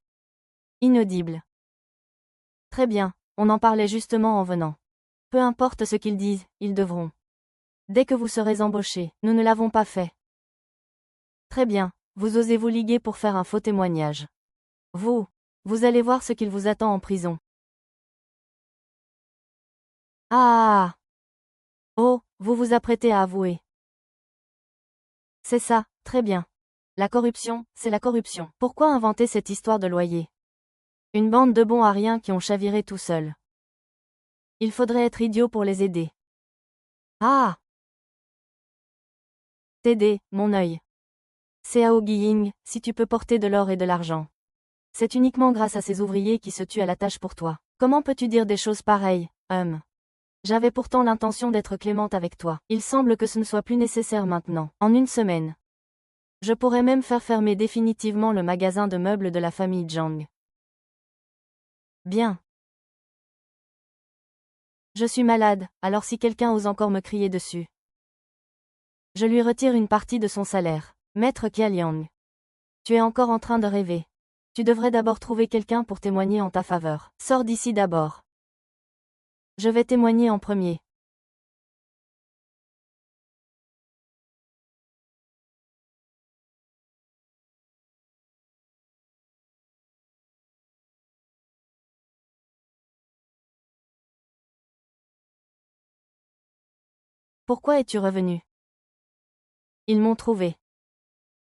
Inaudible. Très bien, on en parlait justement en venant. Peu importe ce qu'ils disent, ils devront. Dès que vous serez embauchés, nous ne l'avons pas fait. Très bien, vous osez vous liguer pour faire un faux témoignage. Vous allez voir ce qu'il vous attend en prison. Ah! Oh, vous vous apprêtez à avouer. C'est ça, très bien. La corruption, c'est la corruption. Pourquoi inventer cette histoire de loyer? Une bande de bons à rien qui ont chaviré tout seuls. Il faudrait être idiot pour les aider. Ah! T'aider, mon œil. Xiao Guiying, si tu peux porter de l'or et de l'argent. C'est uniquement grâce à ces ouvriers qui se tuent à la tâche pour toi. Comment peux-tu dire des choses pareilles, J'avais pourtant l'intention d'être clémente avec toi. Il semble que ce ne soit plus nécessaire maintenant. En une semaine. Je pourrais même faire fermer définitivement le magasin de meubles de la famille Zhang. Bien. Je suis malade, alors si quelqu'un ose encore me crier dessus. Je lui retire une partie de son salaire. Maître Qialiang. Tu es encore en train de rêver. Tu devrais d'abord trouver quelqu'un pour témoigner en ta faveur. Sors d'ici d'abord. Je vais témoigner en premier. Pourquoi es-tu revenu? Ils m'ont trouvé.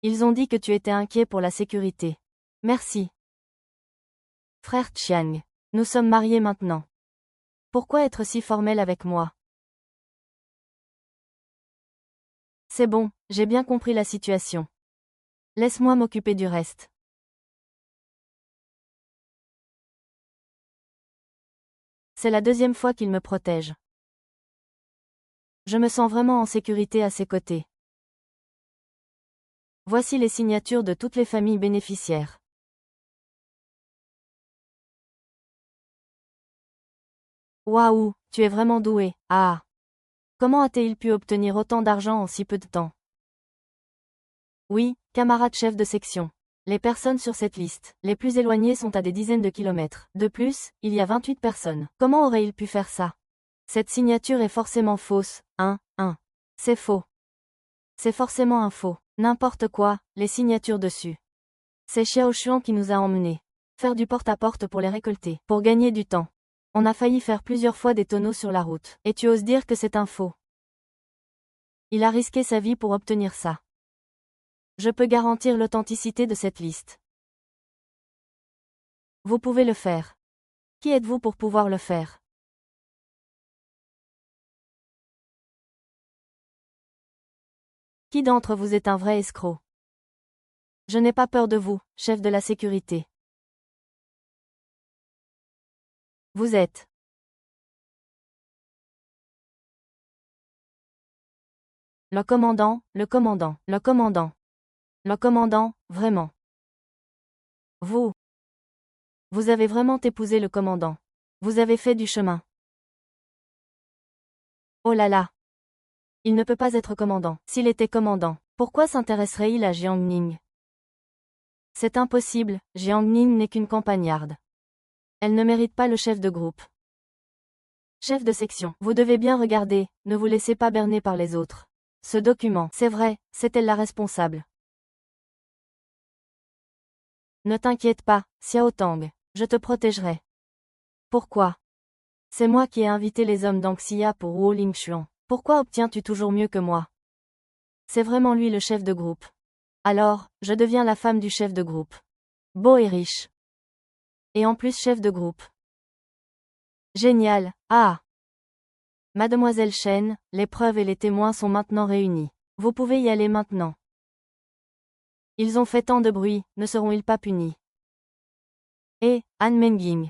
Ils ont dit que tu étais inquiet pour la sécurité. Merci. Frère Chiang. Nous sommes mariés maintenant. Pourquoi être si formel avec moi? C'est bon, j'ai bien compris la situation. Laisse-moi m'occuper du reste. C'est la deuxième fois qu'il me protège. Je me sens vraiment en sécurité à ses côtés. Voici les signatures de toutes les familles bénéficiaires. Waouh, tu es vraiment doué. Ah! Comment a-t-il pu obtenir autant d'argent en si peu de temps? Oui, camarade chef de section. Les personnes sur cette liste, les plus éloignées sont à des dizaines de kilomètres. De plus, il y a 28 personnes. Comment aurait-il pu faire ça? Cette signature est forcément fausse. C'est faux. C'est forcément un faux. N'importe quoi, les signatures dessus. C'est Xiao Xuan qui nous a emmenés. Faire du porte-à-porte pour les récolter, pour gagner du temps. On a failli faire plusieurs fois des tonneaux sur la route. Et tu oses dire que c'est un faux. Il a risqué sa vie pour obtenir ça. Je peux garantir l'authenticité de cette liste. Vous pouvez le faire. Qui êtes-vous pour pouvoir le faire? Qui d'entre vous est un vrai escroc? Je n'ai pas peur de vous, chef de la sécurité. Vous êtes. Le commandant, le commandant, le commandant. Le commandant, vraiment. Vous. Vous avez vraiment épousé le commandant. Vous avez fait du chemin. Oh là là. Il ne peut pas être commandant. S'il était commandant, pourquoi s'intéresserait-il à Jiang Ning? C'est impossible, Jiang Ning n'est qu'une campagnarde. Elle ne mérite pas le chef de groupe. Chef de section, vous devez bien regarder, ne vous laissez pas berner par les autres. Ce document, c'est vrai, c'est elle la responsable. Ne t'inquiète pas, Xiao Tang, je te protégerai. Pourquoi? C'est moi qui ai invité les hommes d'Anxia pour Wu Lingxuan. Pourquoi obtiens-tu toujours mieux que moi? C'est vraiment lui le chef de groupe. Alors, je deviens la femme du chef de groupe. Beau et riche. Et en plus chef de groupe. Génial, ah! Mademoiselle Chen, les preuves et les témoins sont maintenant réunis. Vous pouvez y aller maintenant. Ils ont fait tant de bruit, ne seront-ils pas punis? Et, Han Mengying.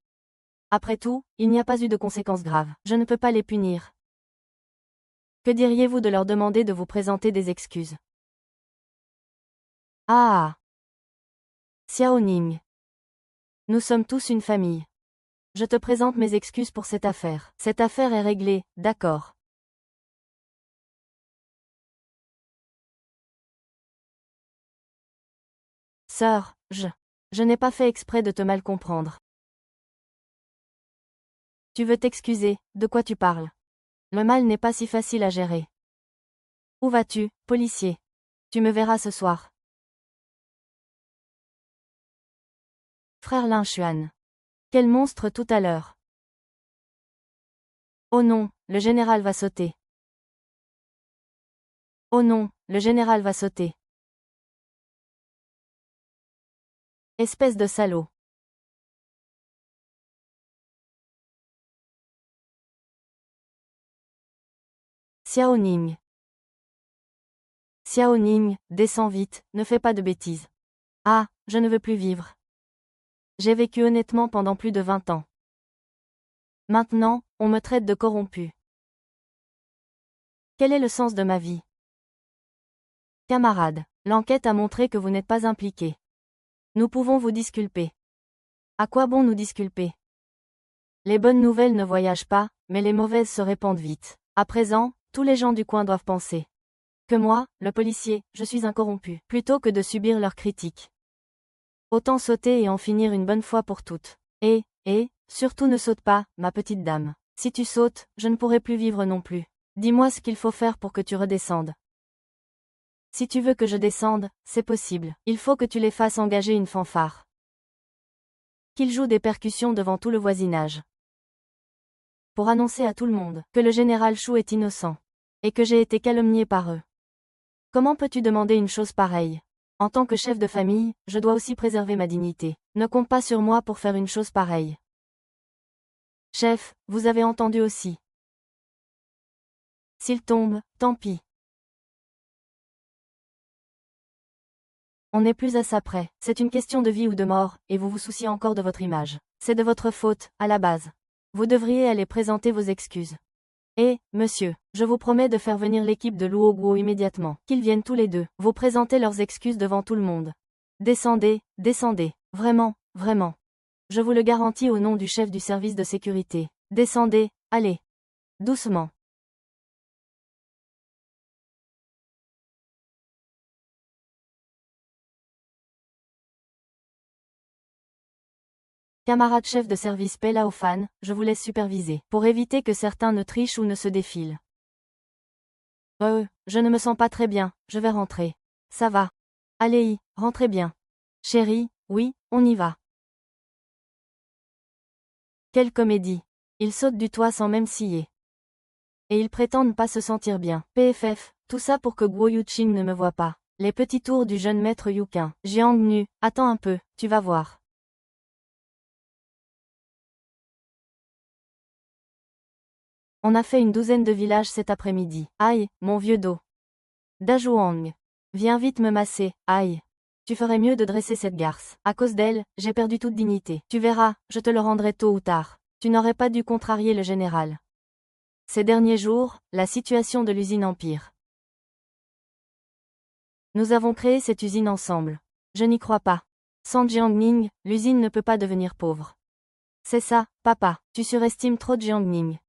Après tout, il n'y a pas eu de conséquences graves. Je ne peux pas les punir. Que diriez-vous de leur demander de vous présenter des excuses? Ah! Xiao Ning. Nous sommes tous une famille. Je te présente mes excuses pour cette affaire. Cette affaire est réglée, d'accord. Sœur, je n'ai pas fait exprès de te mal comprendre. Tu veux t'excuser, de quoi tu parles? Le mal n'est pas si facile à gérer. Où vas-tu, policier? Tu me verras ce soir. Frère Lin Xuan. Quel monstre tout à l'heure. Oh non, le général va sauter. Oh non, le général va sauter. Espèce de salaud. Xiao Ning. Xiao Ning, descends vite, ne fais pas de bêtises. Ah, je ne veux plus vivre. J'ai vécu honnêtement pendant plus de 20 ans. Maintenant, on me traite de corrompu. Quel est le sens de ma vie? Camarade, l'enquête a montré que vous n'êtes pas impliqué. Nous pouvons vous disculper. À quoi bon nous disculper? Les bonnes nouvelles ne voyagent pas, mais les mauvaises se répandent vite. À présent, tous les gens du coin doivent penser que moi, le policier, je suis un corrompu, plutôt que de subir leurs critiques. Autant sauter et en finir une bonne fois pour toutes. Et, surtout ne saute pas, ma petite dame. Si tu sautes, je ne pourrai plus vivre non plus. Dis-moi ce qu'il faut faire pour que tu redescendes. Si tu veux que je descende, c'est possible. Il faut que tu les fasses engager une fanfare. Qu'ils jouent des percussions devant tout le voisinage. Pour annoncer à tout le monde que le général Chou est innocent. Et que j'ai été calomnié par eux. Comment peux-tu demander une chose pareille? En tant que chef de famille, je dois aussi préserver ma dignité. Ne compte pas sur moi pour faire une chose pareille. Chef, vous avez entendu aussi. S'il tombe, tant pis. On n'est plus à ça près. C'est une question de vie ou de mort, et vous vous souciez encore de votre image. C'est de votre faute, à la base. Vous devriez aller présenter vos excuses. Et, monsieur, je vous promets de faire venir l'équipe de Luo Guo immédiatement. Qu'ils viennent tous les deux, vous présenter leurs excuses devant tout le monde. Descendez, descendez. Vraiment, vraiment. Je vous le garantis au nom du chef du service de sécurité. Descendez, allez. Doucement. Camarade chef de service Pelaofan, je vous laisse superviser, pour éviter que certains ne trichent ou ne se défilent. Je ne me sens pas très bien, je vais rentrer. Ça va. Allez, rentrez bien. Chérie, oui, on y va. Quelle comédie. Ils sautent du toit sans même scier. Et ils prétendent pas se sentir bien. PFF, tout ça pour que Guo Yuqing ne me voie pas. Les petits tours du jeune maître Yuqin. Jiang Nu, attends un peu, tu vas voir. On a fait une douzaine de villages cet après-midi. Aïe, mon vieux dos. Dajuang. Viens vite me masser, aïe. Tu ferais mieux de dresser cette garce. À cause d'elle, j'ai perdu toute dignité. Tu verras, je te le rendrai tôt ou tard. Tu n'aurais pas dû contrarier le général. Ces derniers jours, la situation de l'usine empire. Nous avons créé cette usine ensemble. Je n'y crois pas. Sans Jiangning, l'usine ne peut pas devenir pauvre. C'est ça, papa, tu surestimes trop Jiangning.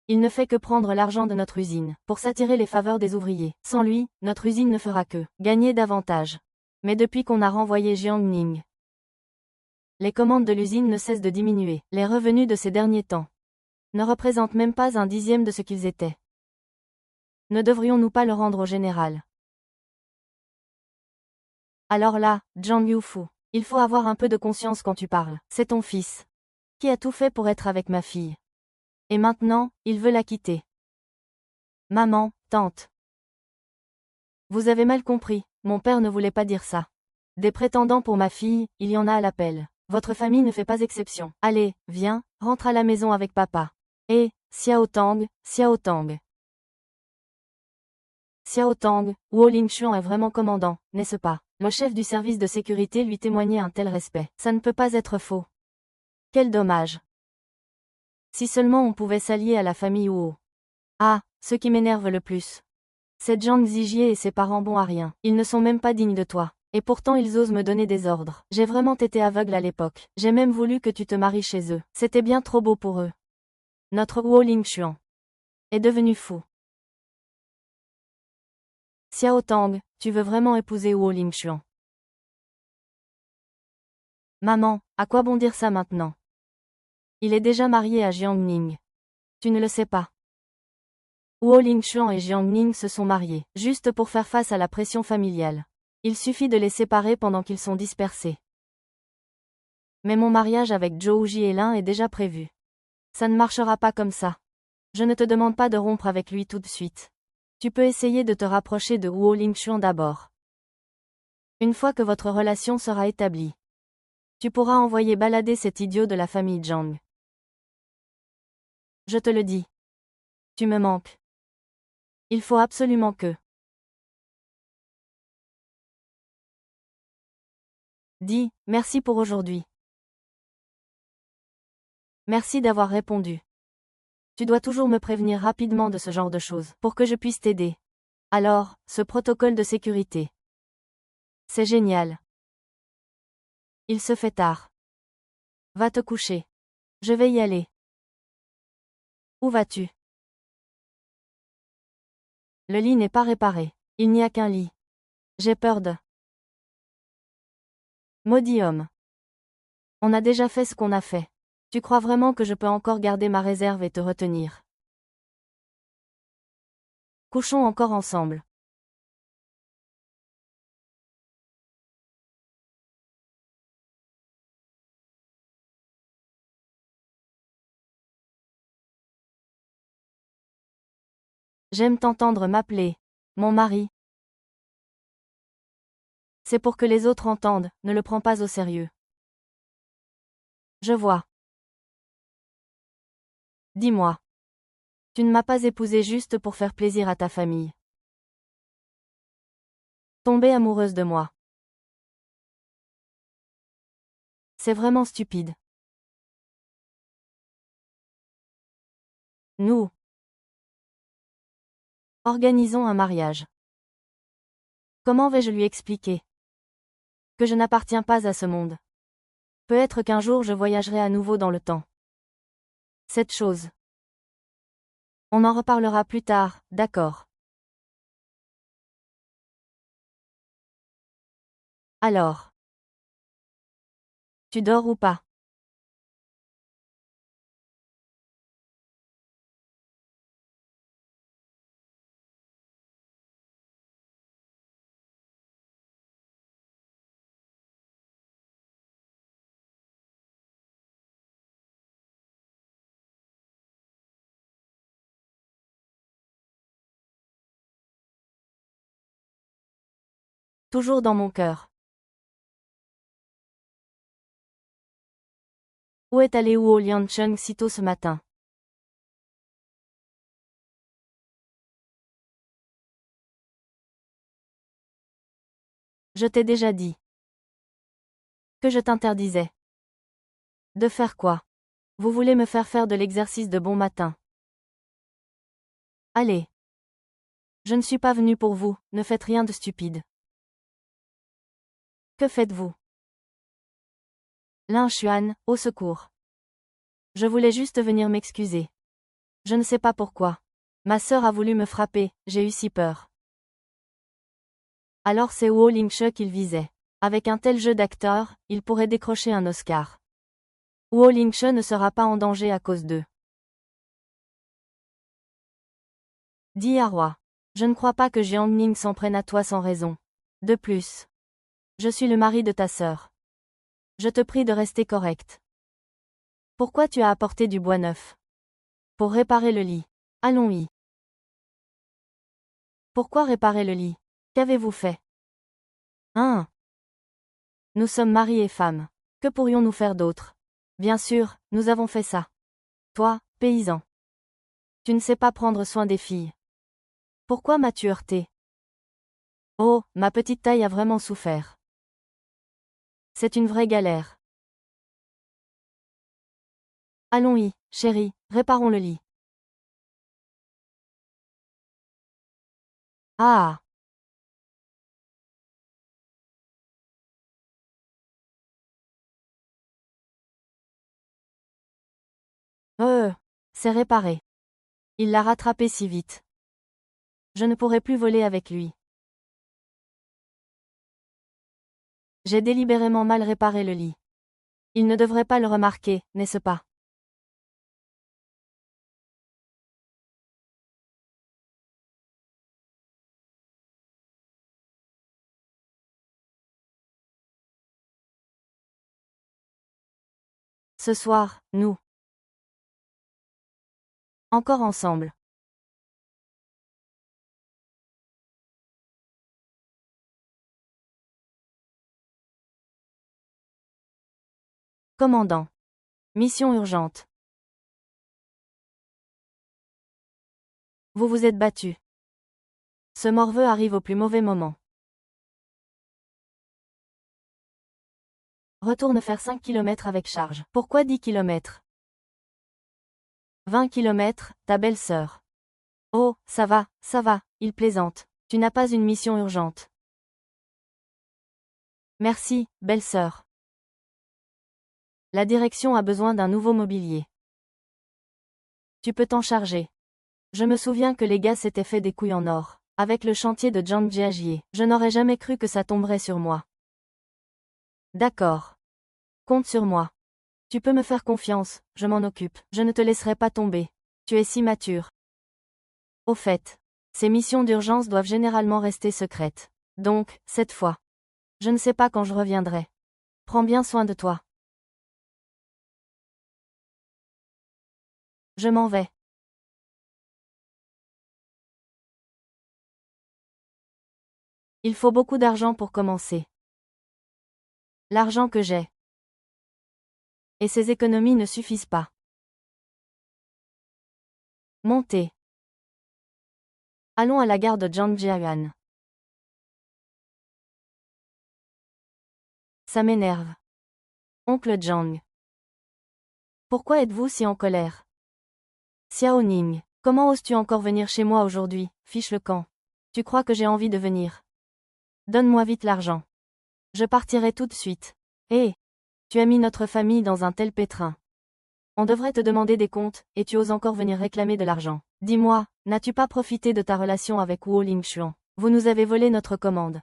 Il ne fait que prendre l'argent de notre usine, pour s'attirer les faveurs des ouvriers. Sans lui, notre usine ne fera que gagner davantage. Mais depuis qu'on a renvoyé Jiangning, les commandes de l'usine ne cessent de diminuer. Les revenus de ces derniers temps ne représentent même pas un dixième de ce qu'ils étaient. Ne devrions-nous pas le rendre au général? Alors là, Zhang Yufu, il faut avoir un peu de conscience quand tu parles. C'est ton fils qui a tout fait pour être avec ma fille. Et maintenant, il veut la quitter. Maman, tante. Vous avez mal compris, mon père ne voulait pas dire ça. Des prétendants pour ma fille, il y en a à l'appel. Votre famille ne fait pas exception. Allez, viens, rentre à la maison avec papa. Et, Xiao Tang, Xiao Tang. Xiao Tang, Wu Lingxuan est vraiment commandant, n'est-ce pas? Le chef du service de sécurité lui témoignait un tel respect. Ça ne peut pas être faux. Quel dommage. Si seulement on pouvait s'allier à la famille Wu. Ah, ce qui m'énerve le plus. C'est Zhang Zijie et ses parents bons à rien. Ils ne sont même pas dignes de toi. Et pourtant ils osent me donner des ordres. J'ai vraiment été aveugle à l'époque. J'ai même voulu que tu te maries chez eux. C'était bien trop beau pour eux. Notre Wu Lingxuan est devenu fou. Xiao Tang, tu veux vraiment épouser Wu Lingxuan? Maman, à quoi bon dire ça maintenant? Il est déjà marié à Jiang Ning. Tu ne le sais pas. Wu Lingxuan et Jiang Ning se sont mariés, juste pour faire face à la pression familiale. Il suffit de les séparer pendant qu'ils sont dispersés. Mais mon mariage avec Zhou Jielin est déjà prévu. Ça ne marchera pas comme ça. Je ne te demande pas de rompre avec lui tout de suite. Tu peux essayer de te rapprocher de Wu Lingxuan d'abord. Une fois que votre relation sera établie, tu pourras envoyer balader cet idiot de la famille Zhang. Je te le dis. Tu me manques. Il faut absolument que. Dis, merci pour aujourd'hui. Merci d'avoir répondu. Tu dois toujours me prévenir rapidement de ce genre de choses, pour que je puisse t'aider. Alors, ce protocole de sécurité. C'est génial. Il se fait tard. Va te coucher. Je vais y aller. Où vas-tu? Le lit n'est pas réparé. Il n'y a qu'un lit. J'ai peur de. Maudit homme. On a déjà fait ce qu'on a fait. Tu crois vraiment que je peux encore garder ma réserve et te retenir? Couchons encore ensemble. J'aime t'entendre m'appeler. Mon mari. C'est pour que les autres entendent, ne le prends pas au sérieux. Je vois. Dis-moi. Tu ne m'as pas épousée juste pour faire plaisir à ta famille. Tomber amoureuse de moi. C'est vraiment stupide. Nous. Organisons un mariage. Comment vais-je lui expliquer que je n'appartiens pas à ce monde? Peut-être qu'un jour je voyagerai à nouveau dans le temps. Cette chose. On en reparlera plus tard, d'accord. Alors. Tu dors ou pas? Toujours dans mon cœur. Où est allé Wu Liancheng si tôt ce matin? Je t'ai déjà dit. Que je t'interdisais. De faire quoi? Vous voulez me faire faire de l'exercice de bon matin. Allez. Je ne suis pas venu pour vous, ne faites rien de stupide. Que faites-vous? Lin Xuan, au secours. Je voulais juste venir m'excuser. Je ne sais pas pourquoi. Ma sœur a voulu me frapper, j'ai eu si peur. Alors c'est Huo Lingche qu'il visait. Avec un tel jeu d'acteur, il pourrait décrocher un Oscar. Huo Lingche ne sera pas en danger à cause d'eux. Dis Arwa. Je ne crois pas que Jiang Ning s'en prenne à toi sans raison. De plus. Je suis le mari de ta sœur. Je te prie de rester correct. Pourquoi tu as apporté du bois neuf? Pour réparer le lit. Allons-y. Pourquoi réparer le lit? Qu'avez-vous fait? Hein? Nous sommes mari et femme. Que pourrions-nous faire d'autre? Bien sûr, nous avons fait ça. Toi, paysan. Tu ne sais pas prendre soin des filles. Pourquoi m'as-tu heurté? Oh, ma petite taille a vraiment souffert. C'est une vraie galère. Allons-y, chérie, réparons le lit. Ah! C'est réparé. Il l'a rattrapé si vite. Je ne pourrai plus voler avec lui. J'ai délibérément mal réparé le lit. Il ne devrait pas le remarquer, n'est-ce pas? Ce soir, nous. Encore ensemble. Commandant. Mission urgente. Vous vous êtes battu. Ce morveux arrive au plus mauvais moment. Retourne faire 5 km avec charge. Pourquoi 10 km? 20 km, ta belle-sœur. Oh, ça va, il plaisante. Tu n'as pas une mission urgente. Merci, belle-sœur. La direction a besoin d'un nouveau mobilier. Tu peux t'en charger. Je me souviens que les gars s'étaient fait des couilles en or. Avec le chantier de Zhangjiajie, je n'aurais jamais cru que ça tomberait sur moi. D'accord. Compte sur moi. Tu peux me faire confiance, je m'en occupe. Je ne te laisserai pas tomber. Tu es si mature. Au fait, ces missions d'urgence doivent généralement rester secrètes. Donc, cette fois. Je ne sais pas quand je reviendrai. Prends bien soin de toi. Je m'en vais. Il faut beaucoup d'argent pour commencer. L'argent que j'ai. Et ces économies ne suffisent pas. Montez. Allons à la gare de Zhangjiayuan. Ça m'énerve. Oncle Zhang. Pourquoi êtes-vous si en colère? Xiao Ning, comment oses-tu encore venir chez moi aujourd'hui, fiche le camp. Tu crois que j'ai envie de venir? Donne-moi vite l'argent. Je partirai tout de suite. Hé! Tu as mis notre famille dans un tel pétrin. On devrait te demander des comptes, et tu oses encore venir réclamer de l'argent. Dis-moi, n'as-tu pas profité de ta relation avec Huo Lingxuan? Vous nous avez volé notre commande.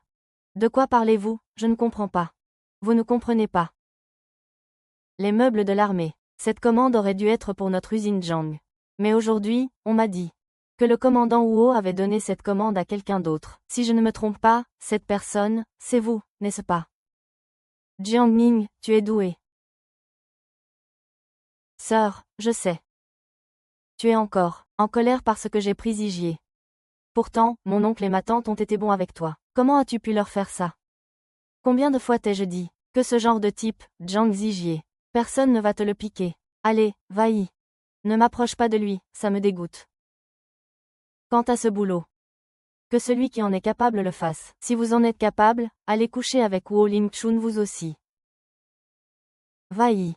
De quoi parlez-vous? Je ne comprends pas. Vous ne comprenez pas. Les meubles de l'armée. Cette commande aurait dû être pour notre usine Zhang. Mais aujourd'hui, on m'a dit que le commandant Huo avait donné cette commande à quelqu'un d'autre. Si je ne me trompe pas, cette personne, c'est vous, n'est-ce pas? Jiang Ning, tu es doué. Sœur, je sais. Tu es encore en colère parce que j'ai pris Zijier. Pourtant, mon oncle et ma tante ont été bons avec toi. Comment as-tu pu leur faire ça? Combien de fois t'ai-je dit que ce genre de type, Zhang Zijier, personne ne va te le piquer. Allez, va-y. Ne m'approche pas de lui, ça me dégoûte. Quant à ce boulot. Que celui qui en est capable le fasse. Si vous en êtes capable, allez coucher avec Wu Lingchun vous aussi. Va-y.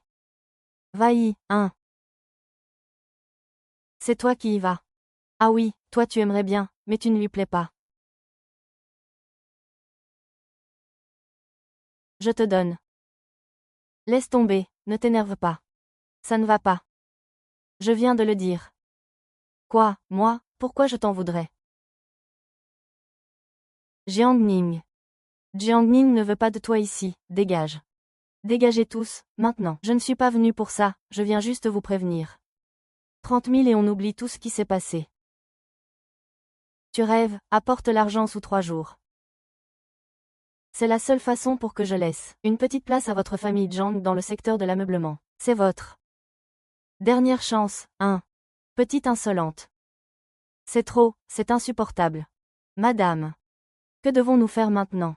Va-y, hein. C'est toi qui y vas. Ah oui, toi tu aimerais bien, mais tu ne lui plais pas. Je te donne. Laisse tomber, ne t'énerve pas. Ça ne va pas. Je viens de le dire. Quoi, moi, pourquoi je t'en voudrais? Jiang Ning. Jiang Ning ne veut pas de toi ici, dégage. Dégagez tous, maintenant. Je ne suis pas venu pour ça, je viens juste vous prévenir. 30 000 et on oublie tout ce qui s'est passé. Tu rêves, apporte l'argent sous 3 jours. C'est la seule façon pour que je laisse une petite place à votre famille Zhang dans le secteur de l'ameublement. C'est votre dernière chance, hein. Petite insolente. C'est trop, c'est insupportable. Madame. Que devons-nous faire maintenant?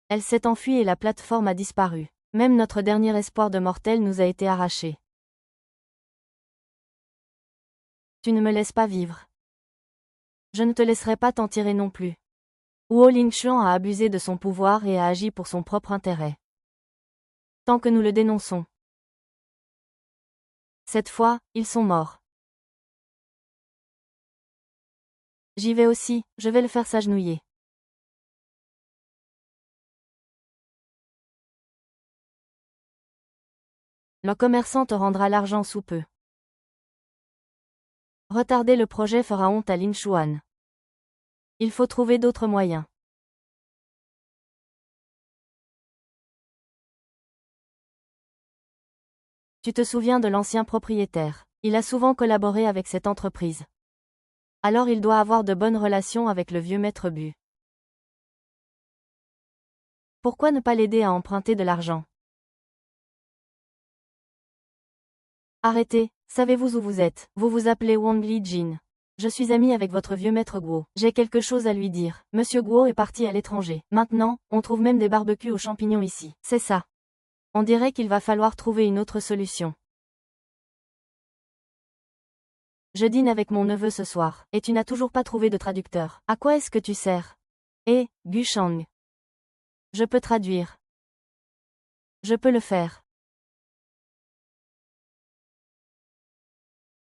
Elle s'est enfuie et la plateforme a disparu. Même notre dernier espoir de mortel nous a été arraché. Tu ne me laisses pas vivre. Je ne te laisserai pas t'en tirer non plus. Wu Lingchuan a abusé de son pouvoir et a agi pour son propre intérêt. Tant que nous le dénonçons. Cette fois, ils sont morts. J'y vais aussi, je vais le faire s'agenouiller. Le commerçant te rendra l'argent sous peu. Retarder le projet fera honte à Lin Xuan. Il faut trouver d'autres moyens. Tu te souviens de l'ancien propriétaire. Il a souvent collaboré avec cette entreprise. Alors il doit avoir de bonnes relations avec le vieux maître Bu. Pourquoi ne pas l'aider à emprunter de l'argent? Arrêtez, savez-vous où vous êtes? Vous vous appelez Wang Lijin. Je suis ami avec votre vieux maître Guo. J'ai quelque chose à lui dire. Monsieur Guo est parti à l'étranger. Maintenant, on trouve même des barbecues aux champignons ici. C'est ça. On dirait qu'il va falloir trouver une autre solution. Je dîne avec mon neveu ce soir, et tu n'as toujours pas trouvé de traducteur. À quoi est-ce que tu sers? Eh, Gushang. Je peux traduire. Je peux le faire.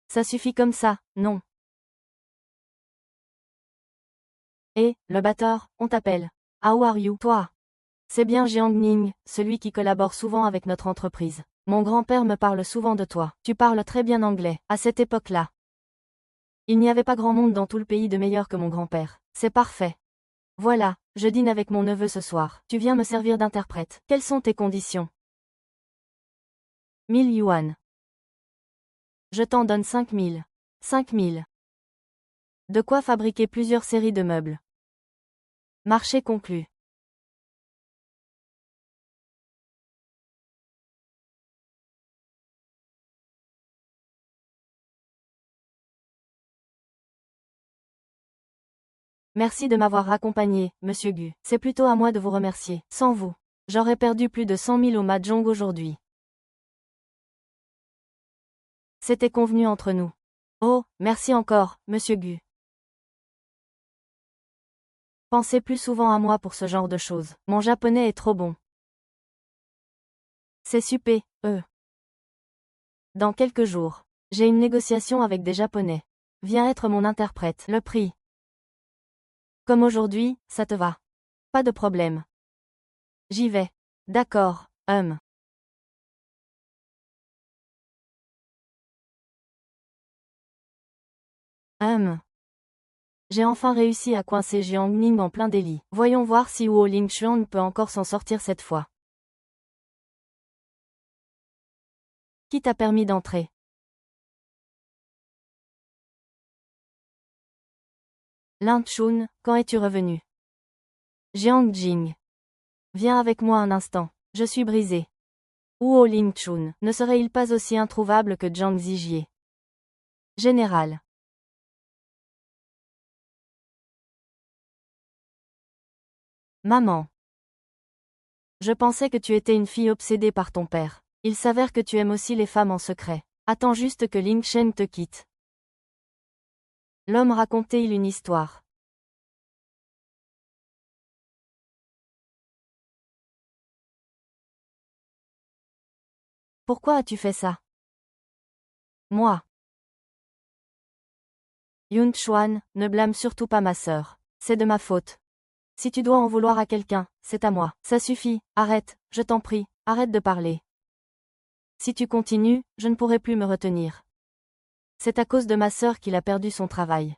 Ça suffit comme ça, non? Eh, le batteur, on t'appelle. How are you, toi? C'est bien Jiang Ning, celui qui collabore souvent avec notre entreprise. Mon grand-père me parle souvent de toi. Tu parles très bien anglais. À cette époque-là, il n'y avait pas grand monde dans tout le pays de meilleur que mon grand-père. C'est parfait. Voilà, je dîne avec mon neveu ce soir. Tu viens me servir d'interprète. Quelles sont tes conditions? 1000 yuan. Je t'en donne 5000. 5000. De quoi fabriquer plusieurs séries de meubles. Marché conclu. Merci de m'avoir accompagné, monsieur Gu. C'est plutôt à moi de vous remercier. Sans vous, j'aurais perdu plus de 100 000 au mahjong aujourd'hui. C'était convenu entre nous. Oh, merci encore, monsieur Gu. Pensez plus souvent à moi pour ce genre de choses. Mon japonais est trop bon. C'est super, Dans quelques jours, j'ai une négociation avec des japonais. Viens être mon interprète. Le prix. Comme aujourd'hui, ça te va. Pas de problème. J'y vais. D'accord, J'ai enfin réussi à coincer Jiang Ning en plein délit. Voyons voir si Wu Lingchuan peut encore s'en sortir cette fois. Qui t'a permis d'entrer? Lin Chun, quand es-tu revenu? Jiang Jing. Viens avec moi un instant. Je suis brisé. Wu Lingchun, ne serait-il pas aussi introuvable que Zhang Zijie? Général. Maman. Je pensais que tu étais une fille obsédée par ton père. Il s'avère que tu aimes aussi les femmes en secret. Attends juste que Ling Shen te quitte. L'homme racontait-il une histoire? Pourquoi as-tu fait ça? Moi. Yoon Chuan, ne blâme surtout pas ma sœur. C'est de ma faute. Si tu dois en vouloir à quelqu'un, c'est à moi. Ça suffit, arrête, je t'en prie, arrête de parler. Si tu continues, je ne pourrai plus me retenir. C'est à cause de ma sœur qu'il a perdu son travail.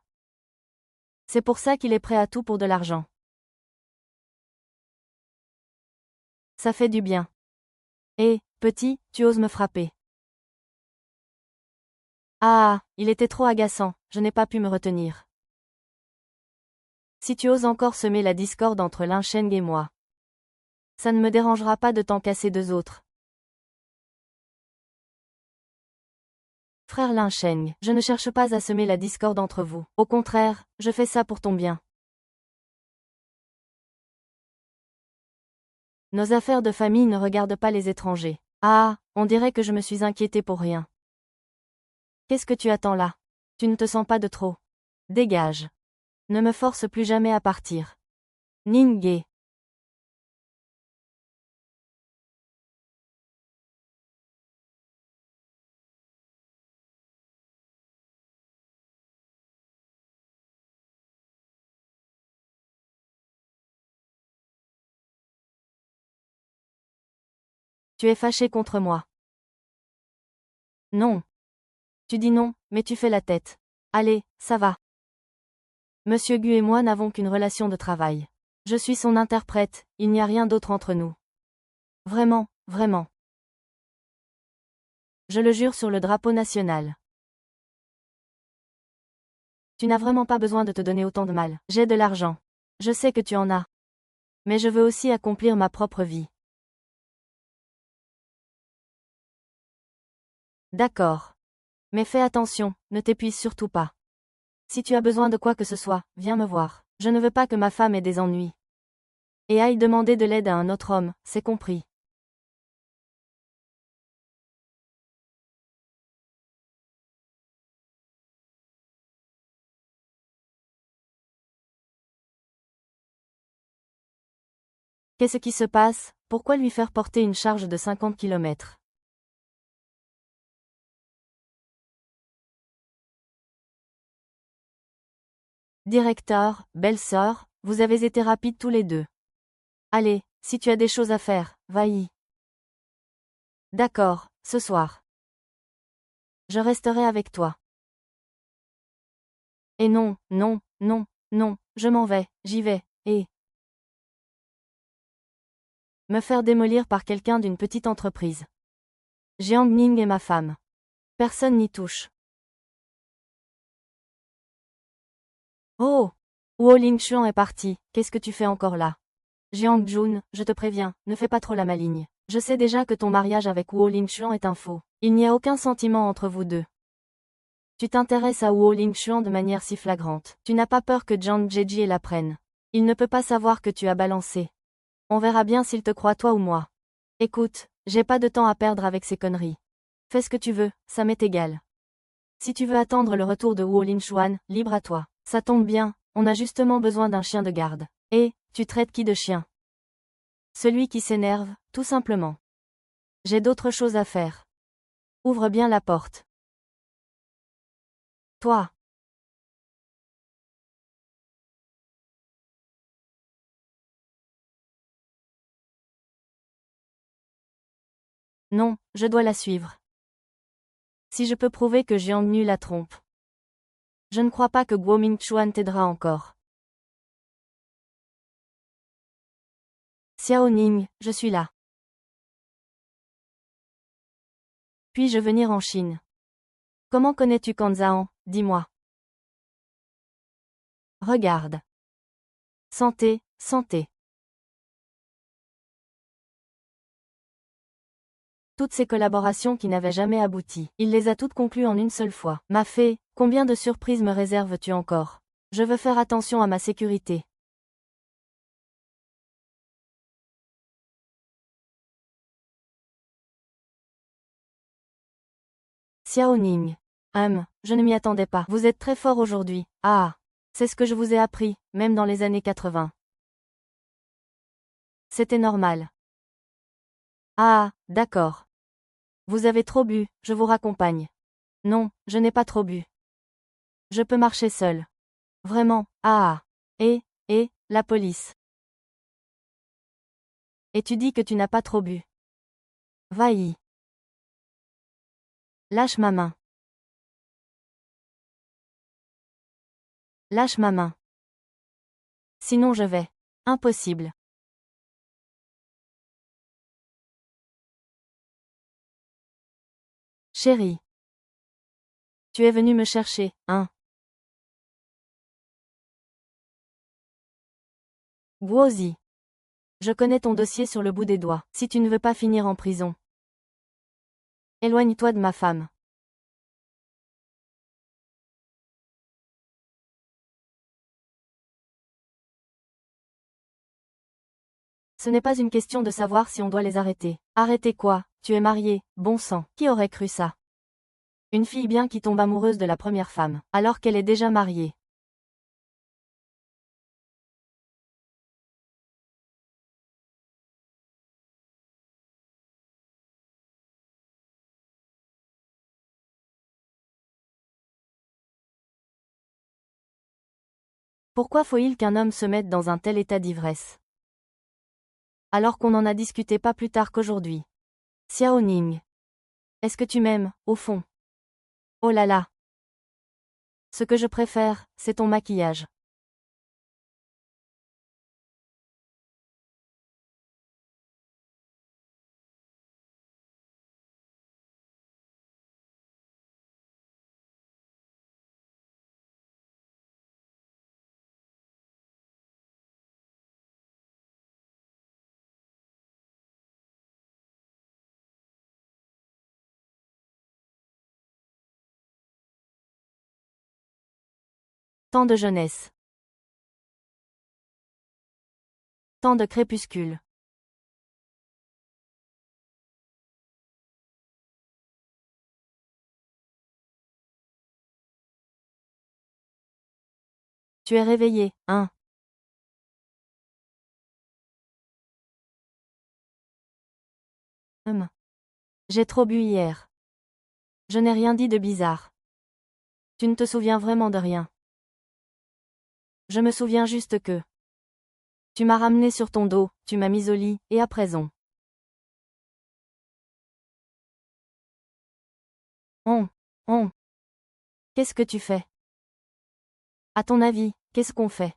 C'est pour ça qu'il est prêt à tout pour de l'argent. Ça fait du bien. Hé, petit, tu oses me frapper. Ah, il était trop agaçant, je n'ai pas pu me retenir. Si tu oses encore semer la discorde entre Lin Sheng et moi, ça ne me dérangera pas de t'en casser deux autres. Frère Lin Sheng, je ne cherche pas à semer la discorde entre vous. Au contraire, je fais ça pour ton bien. Nos affaires de famille ne regardent pas les étrangers. Ah, on dirait que je me suis inquiétée pour rien. Qu'est-ce que tu attends là? Tu ne te sens pas de trop? Dégage. Ne me force plus jamais à partir. Ning. Tu es fâché contre moi. Non. Tu dis non, mais tu fais la tête. Allez, ça va. Monsieur Gu et moi n'avons qu'une relation de travail. Je suis son interprète, il n'y a rien d'autre entre nous. Vraiment, vraiment. Je le jure sur le drapeau national. Tu n'as vraiment pas besoin de te donner autant de mal. J'ai de l'argent. Je sais que tu en as. Mais je veux aussi accomplir ma propre vie. D'accord. Mais fais attention, ne t'épuise surtout pas. Si tu as besoin de quoi que ce soit, viens me voir. Je ne veux pas que ma femme ait des ennuis. Et aille demander de l'aide à un autre homme, c'est compris. Qu'est-ce qui se passe? Pourquoi lui faire porter une charge de 50 km? Directeur, belle-sœur, vous avez été rapides tous les deux. Allez, si tu as des choses à faire, va-y. D'accord, ce soir. Je resterai avec toi. Et non, non, non, non, je m'en vais, j'y vais, et me faire démolir par quelqu'un d'une petite entreprise. Jiang Ning est ma femme. Personne n'y touche. Oh! Huo Lingchuan est parti, qu'est-ce que tu fais encore là? Jiang Jun, je te préviens, ne fais pas trop la maligne. Je sais déjà que ton mariage avec Huo Lingchuan est un faux. Il n'y a aucun sentiment entre vous deux. Tu t'intéresses à Huo Lingchuan de manière si flagrante. Tu n'as pas peur que Zhang Zheji l'apprenne. Il ne peut pas savoir que tu as balancé. On verra bien s'il te croit toi ou moi. Écoute, j'ai pas de temps à perdre avec ces conneries. Fais ce que tu veux, ça m'est égal. Si tu veux attendre le retour de Huo Lingchuan, libre à toi. Ça tombe bien, on a justement besoin d'un chien de garde. Et, tu traites qui de chien? Celui qui s'énerve, tout simplement. J'ai d'autres choses à faire. Ouvre bien la porte. Toi. Non, je dois la suivre. Si je peux prouver que Jiang Nu la trompe. Je ne crois pas que Guo Mingchuan t'aidera encore. Xiao Ning, je suis là. Puis-je venir en Chine? Comment connais-tu Kanzaan, dis-moi. Regarde. Santé, santé. Toutes ces collaborations qui n'avaient jamais abouti, il les a toutes conclues en une seule fois. Ma fée, combien de surprises me réserves-tu encore? Je veux faire attention à ma sécurité. Xiao Ning. Je ne m'y attendais pas. Vous êtes très fort aujourd'hui. Ah. C'est ce que je vous ai appris, même dans les années 80. C'était normal. Ah, d'accord. Vous avez trop bu, je vous raccompagne. Non, je n'ai pas trop bu. Je peux marcher seul. Vraiment, ah ah. Et, la police. Et tu dis que tu n'as pas trop bu. Va-y. Lâche ma main. Lâche ma main. Sinon je vais. Impossible. Chérie. Tu es venu me chercher, hein? Guozi. Je connais ton dossier sur le bout des doigts. Si tu ne veux pas finir en prison. Éloigne-toi de ma femme. Ce n'est pas une question de savoir si on doit les arrêter. Arrêter quoi? Tu es marié, bon sang. Qui aurait cru ça? Une fille bien qui tombe amoureuse de la première femme, alors qu'elle est déjà mariée. Pourquoi faut-il qu'un homme se mette dans un tel état d'ivresse? Alors qu'on en a discuté pas plus tard qu'aujourd'hui. Xiao Ning. Est-ce que tu m'aimes, au fond? Oh là là. Ce que je préfère, c'est ton maquillage. Tant de jeunesse. Tant de crépuscule. Tu es réveillé, hein? J'ai trop bu hier. Je n'ai rien dit de bizarre. Tu ne te souviens vraiment de rien. Je me souviens juste que tu m'as ramené sur ton dos, tu m'as mis au lit, et à présent. On. Qu'est-ce que tu fais? À ton avis, qu'est-ce qu'on fait?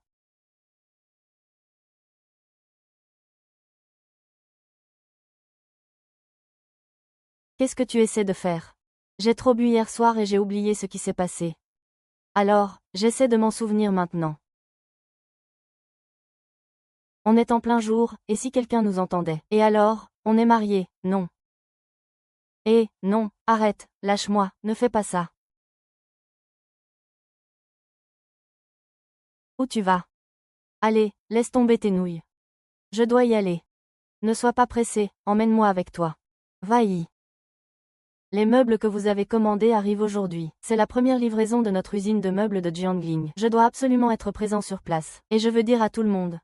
Qu'est-ce que tu essaies de faire? J'ai trop bu hier soir et j'ai oublié ce qui s'est passé. Alors, j'essaie de m'en souvenir maintenant. On est en plein jour, et si quelqu'un nous entendait? Et alors, on est mariés, non? Non, arrête, lâche-moi, ne fais pas ça. Où tu vas? Allez, laisse tomber tes nouilles. Je dois y aller. Ne sois pas pressé, emmène-moi avec toi. Va-y. Les meubles que vous avez commandés arrivent aujourd'hui. C'est la première livraison de notre usine de meubles de Jiangling. Je dois absolument être présent sur place. Et je veux dire à tout le monde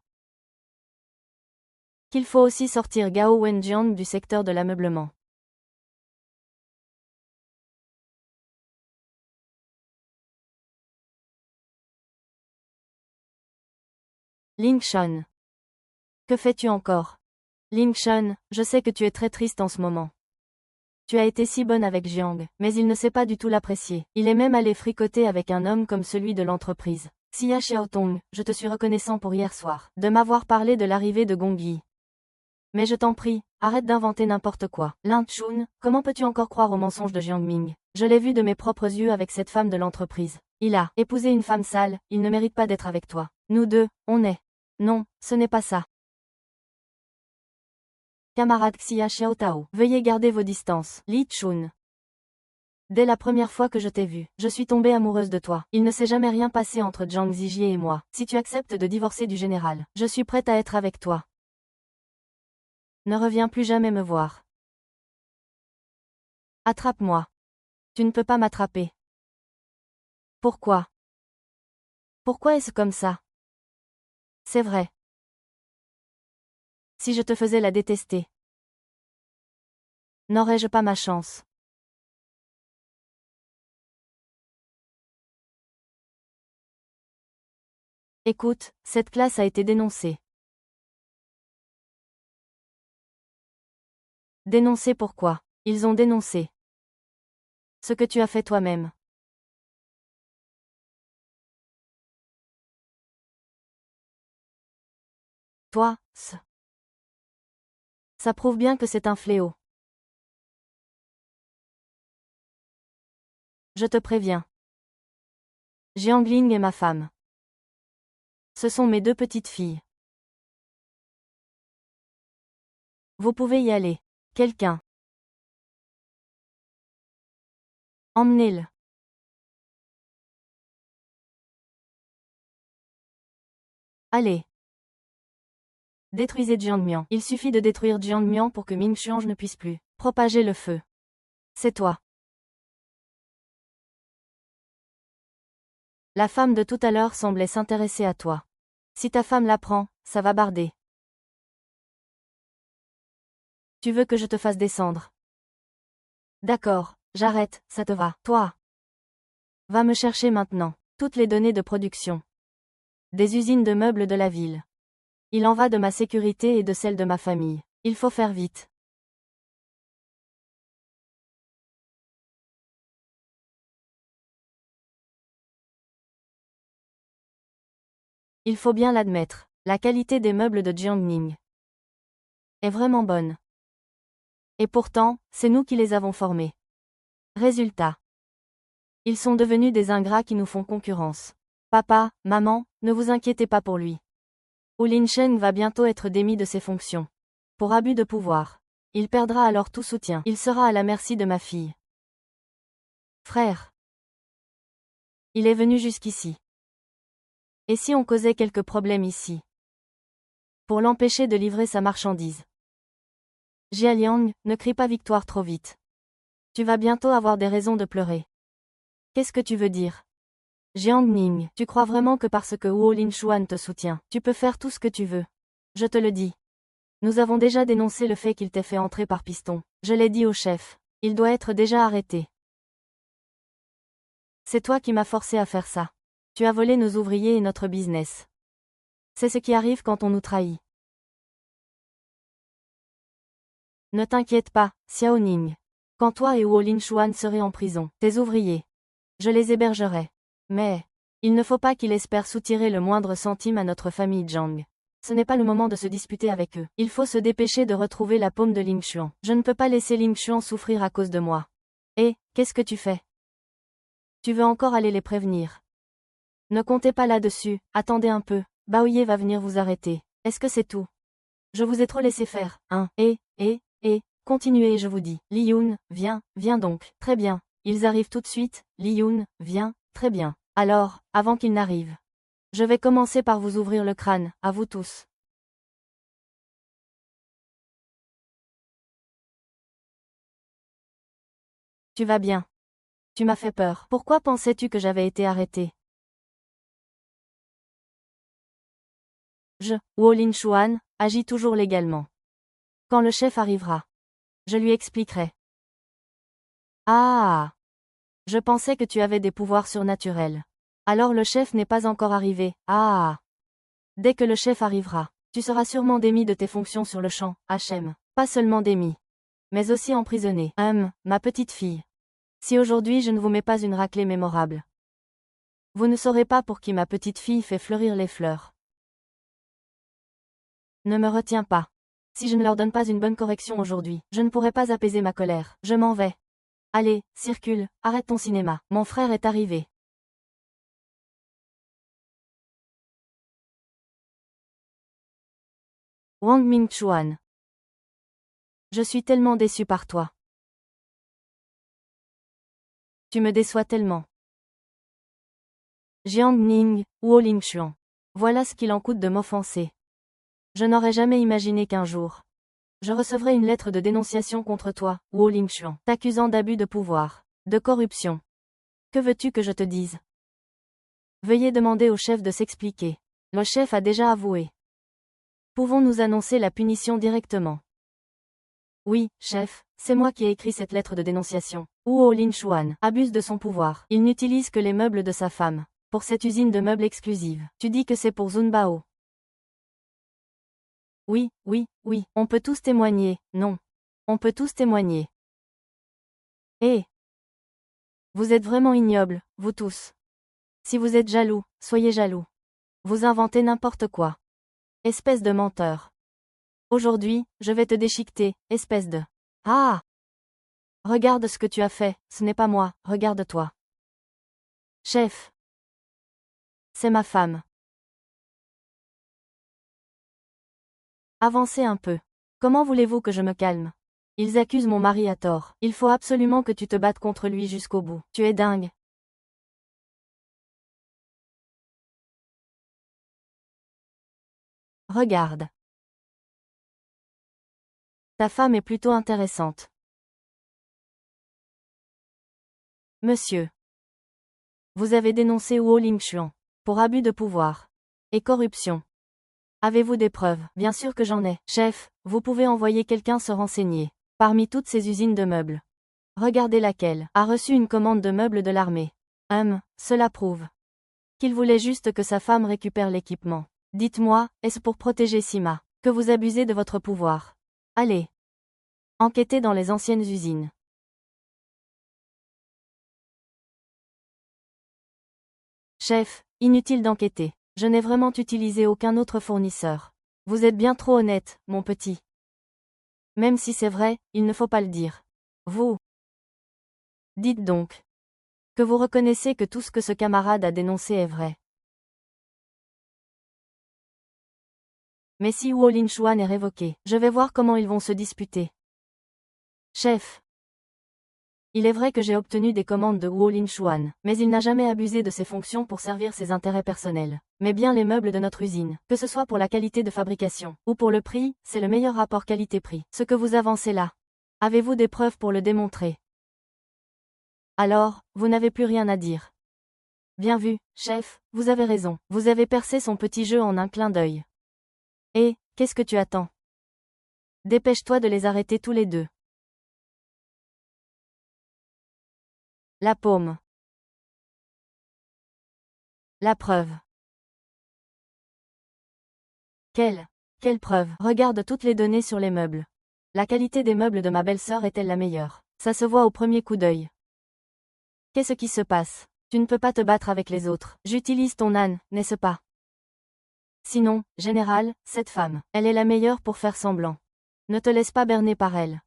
qu'il faut aussi sortir Gao Wenjiang du secteur de l'ameublement. Ling Shun. Que fais-tu encore? Ling Shun, je sais que tu es très triste en ce moment. Tu as été si bonne avec Jiang, mais il ne sait pas du tout l'apprécier. Il est même allé fricoter avec un homme comme celui de l'entreprise. Xia Xiaotong, je te suis reconnaissant pour hier soir, de m'avoir parlé de l'arrivée de Gongyi. Mais je t'en prie, arrête d'inventer n'importe quoi. Lin Chun, comment peux-tu encore croire aux mensonges de Jiang Ming? Je l'ai vu de mes propres yeux avec cette femme de l'entreprise. Il a épousé une femme sale, il ne mérite pas d'être avec toi. Nous deux, on est. Non, ce n'est pas ça. Camarade Xia Xiaotao, veuillez garder vos distances. Li Chun. Dès la première fois que je t'ai vu, je suis tombée amoureuse de toi. Il ne s'est jamais rien passé entre Zhang Zijie et moi. Si tu acceptes de divorcer du général, je suis prête à être avec toi. Ne reviens plus jamais me voir. Attrape-moi. Tu ne peux pas m'attraper. Pourquoi? Pourquoi est-ce comme ça? C'est vrai. Si je te faisais la détester. N'aurais-je pas ma chance? Écoute, cette classe a été dénoncée. Dénoncée pourquoi? Ils ont dénoncé ce que tu as fait toi-même. Toi, ça prouve bien que c'est un fléau. Je te préviens. Jiangling est ma femme. Ce sont mes deux petites filles. Vous pouvez y aller. Quelqu'un. Emmenez-le. Allez. Détruisez Jiangmian. Il suffit de détruire Jiangmian pour que Ming Xiange ne puisse plus propager le feu. C'est toi. La femme de tout à l'heure semblait s'intéresser à toi. Si ta femme l'apprend, ça va barder. Tu veux que je te fasse descendre? D'accord, j'arrête, ça te va. Toi. Va me chercher maintenant toutes les données de production des usines de meubles de la ville. Il en va de ma sécurité et de celle de ma famille. Il faut faire vite. Il faut bien l'admettre, la qualité des meubles de Jiangning est vraiment bonne. Et pourtant, c'est nous qui les avons formés. Résultat. Ils sont devenus des ingrats qui nous font concurrence. Papa, maman, ne vous inquiétez pas pour lui. Wu Linsheng va bientôt être démis de ses fonctions. Pour abus de pouvoir. Il perdra alors tout soutien. Il sera à la merci de ma fille. Frère. Il est venu jusqu'ici. Et si on causait quelques problèmes ici? Pour l'empêcher de livrer sa marchandise. Jia Liang, ne crie pas victoire trop vite. Tu vas bientôt avoir des raisons de pleurer. Qu'est-ce que tu veux dire? Jiang Ning, tu crois vraiment que parce que Wu Linshuan te soutient, tu peux faire tout ce que tu veux? Je te le dis. Nous avons déjà dénoncé le fait qu'il t'ait fait entrer par piston. Je l'ai dit au chef. Il doit être déjà arrêté. C'est toi qui m'as forcé à faire ça. Tu as volé nos ouvriers et notre business. C'est ce qui arrive quand on nous trahit. Ne t'inquiète pas, Xiao Ning. Quand toi et Wu Linshuan serez en prison, tes ouvriers, je les hébergerai. Mais, il ne faut pas qu'il espère soutirer le moindre centime à notre famille Zhang. Ce n'est pas le moment de se disputer avec eux. Il faut se dépêcher de retrouver la paume de Ling Xuan. Je ne peux pas laisser Ling Xuan souffrir à cause de moi. Et, qu'est-ce que tu fais? Tu veux encore aller les prévenir? Ne comptez pas là-dessus, attendez un peu, Baoye va venir vous arrêter. Est-ce que c'est tout? Je vous ai trop laissé faire, hein, continuez je vous dis. Li Yun, viens donc. Très bien. Ils arrivent tout de suite, Li Yun, viens, très bien. Alors, avant qu'ils n'arrivent. Je vais commencer par vous ouvrir le crâne, à vous tous. Tu vas bien. Tu m'as fait peur. Pourquoi pensais-tu que j'avais été arrêté? Wu Linshuan, agis toujours légalement. Quand le chef arrivera, je lui expliquerai. Ah! Je pensais que tu avais des pouvoirs surnaturels. Alors le chef n'est pas encore arrivé. Ah! Dès que le chef arrivera, tu seras sûrement démis de tes fonctions sur le champ, HM. Pas seulement démis, mais aussi emprisonné. Ma petite fille. Si aujourd'hui je ne vous mets pas une raclée mémorable, vous ne saurez pas pour qui ma petite fille fait fleurir les fleurs. Ne me retiens pas. Si je ne leur donne pas une bonne correction aujourd'hui, je ne pourrai pas apaiser ma colère. Je m'en vais. Allez, circule, arrête ton cinéma. Mon frère est arrivé. Wang Mingchuan. Je suis tellement déçu par toi. Tu me déçois tellement. Jiang Ning, Wu Lingshuan. Voilà ce qu'il en coûte de m'offenser. Je n'aurais jamais imaginé qu'un jour, je recevrais une lettre de dénonciation contre toi, Wu Lingshuan, t'accusant d'abus de pouvoir, de corruption. Que veux-tu que je te dise? Veuillez demander au chef de s'expliquer. Le chef a déjà avoué. Pouvons-nous annoncer la punition directement? Oui, chef, c'est moi qui ai écrit cette lettre de dénonciation. Huo Linshuan abuse de son pouvoir. Il n'utilise que les meubles de sa femme. Pour cette usine de meubles exclusive. Tu dis que c'est pour Zunbao. Oui, oui, oui. On peut tous témoigner. Non. On peut tous témoigner. Eh. Vous êtes vraiment ignobles, vous tous. Si vous êtes jaloux, soyez jaloux. Vous inventez n'importe quoi. Espèce de menteur. Aujourd'hui, je vais te déchiqueter, espèce de... Ah! Regarde ce que tu as fait, ce n'est pas moi, regarde-toi. Chef. C'est ma femme. Avancez un peu. Comment voulez-vous que je me calme? Ils accusent mon mari à tort. Il faut absolument que tu te battes contre lui jusqu'au bout. Tu es dingue. Regarde. Ta femme est plutôt intéressante. Monsieur. Vous avez dénoncé Huo Lingshuan pour abus de pouvoir et corruption. Avez-vous des preuves? Bien sûr que j'en ai. Chef, vous pouvez envoyer quelqu'un se renseigner. Parmi toutes ces usines de meubles. Regardez laquelle a reçu une commande de meubles de l'armée. Cela prouve qu'il voulait juste que sa femme récupère l'équipement. Dites-moi, est-ce pour protéger Sima que vous abusez de votre pouvoir? Allez. Enquêtez dans les anciennes usines. Chef, inutile d'enquêter. Je n'ai vraiment utilisé aucun autre fournisseur. Vous êtes bien trop honnête, mon petit. Même si c'est vrai, il ne faut pas le dire. Vous. Dites donc. Que vous reconnaissez que tout ce que ce camarade a dénoncé est vrai. Mais si Huo Linshuan est révoqué, je vais voir comment ils vont se disputer. Chef. Il est vrai que j'ai obtenu des commandes de Huo Linshuan, mais il n'a jamais abusé de ses fonctions pour servir ses intérêts personnels. Mais bien les meubles de notre usine, que ce soit pour la qualité de fabrication, ou pour le prix, c'est le meilleur rapport qualité-prix. Ce que vous avancez là. Avez-vous des preuves pour le démontrer? Alors, vous n'avez plus rien à dire. Bien vu, chef, vous avez raison. Vous avez percé son petit jeu en un clin d'œil. Et, qu'est-ce que tu attends? Dépêche-toi de les arrêter tous les deux. La paume. La preuve. Quelle preuve? Regarde toutes les données sur les meubles. La qualité des meubles de ma belle-sœur est-elle la meilleure? Ça se voit au premier coup d'œil. Qu'est-ce qui se passe? Tu ne peux pas te battre avec les autres. J'utilise ton âne, n'est-ce pas? Sinon, général, cette femme, elle est la meilleure pour faire semblant. Ne te laisse pas berner par elle.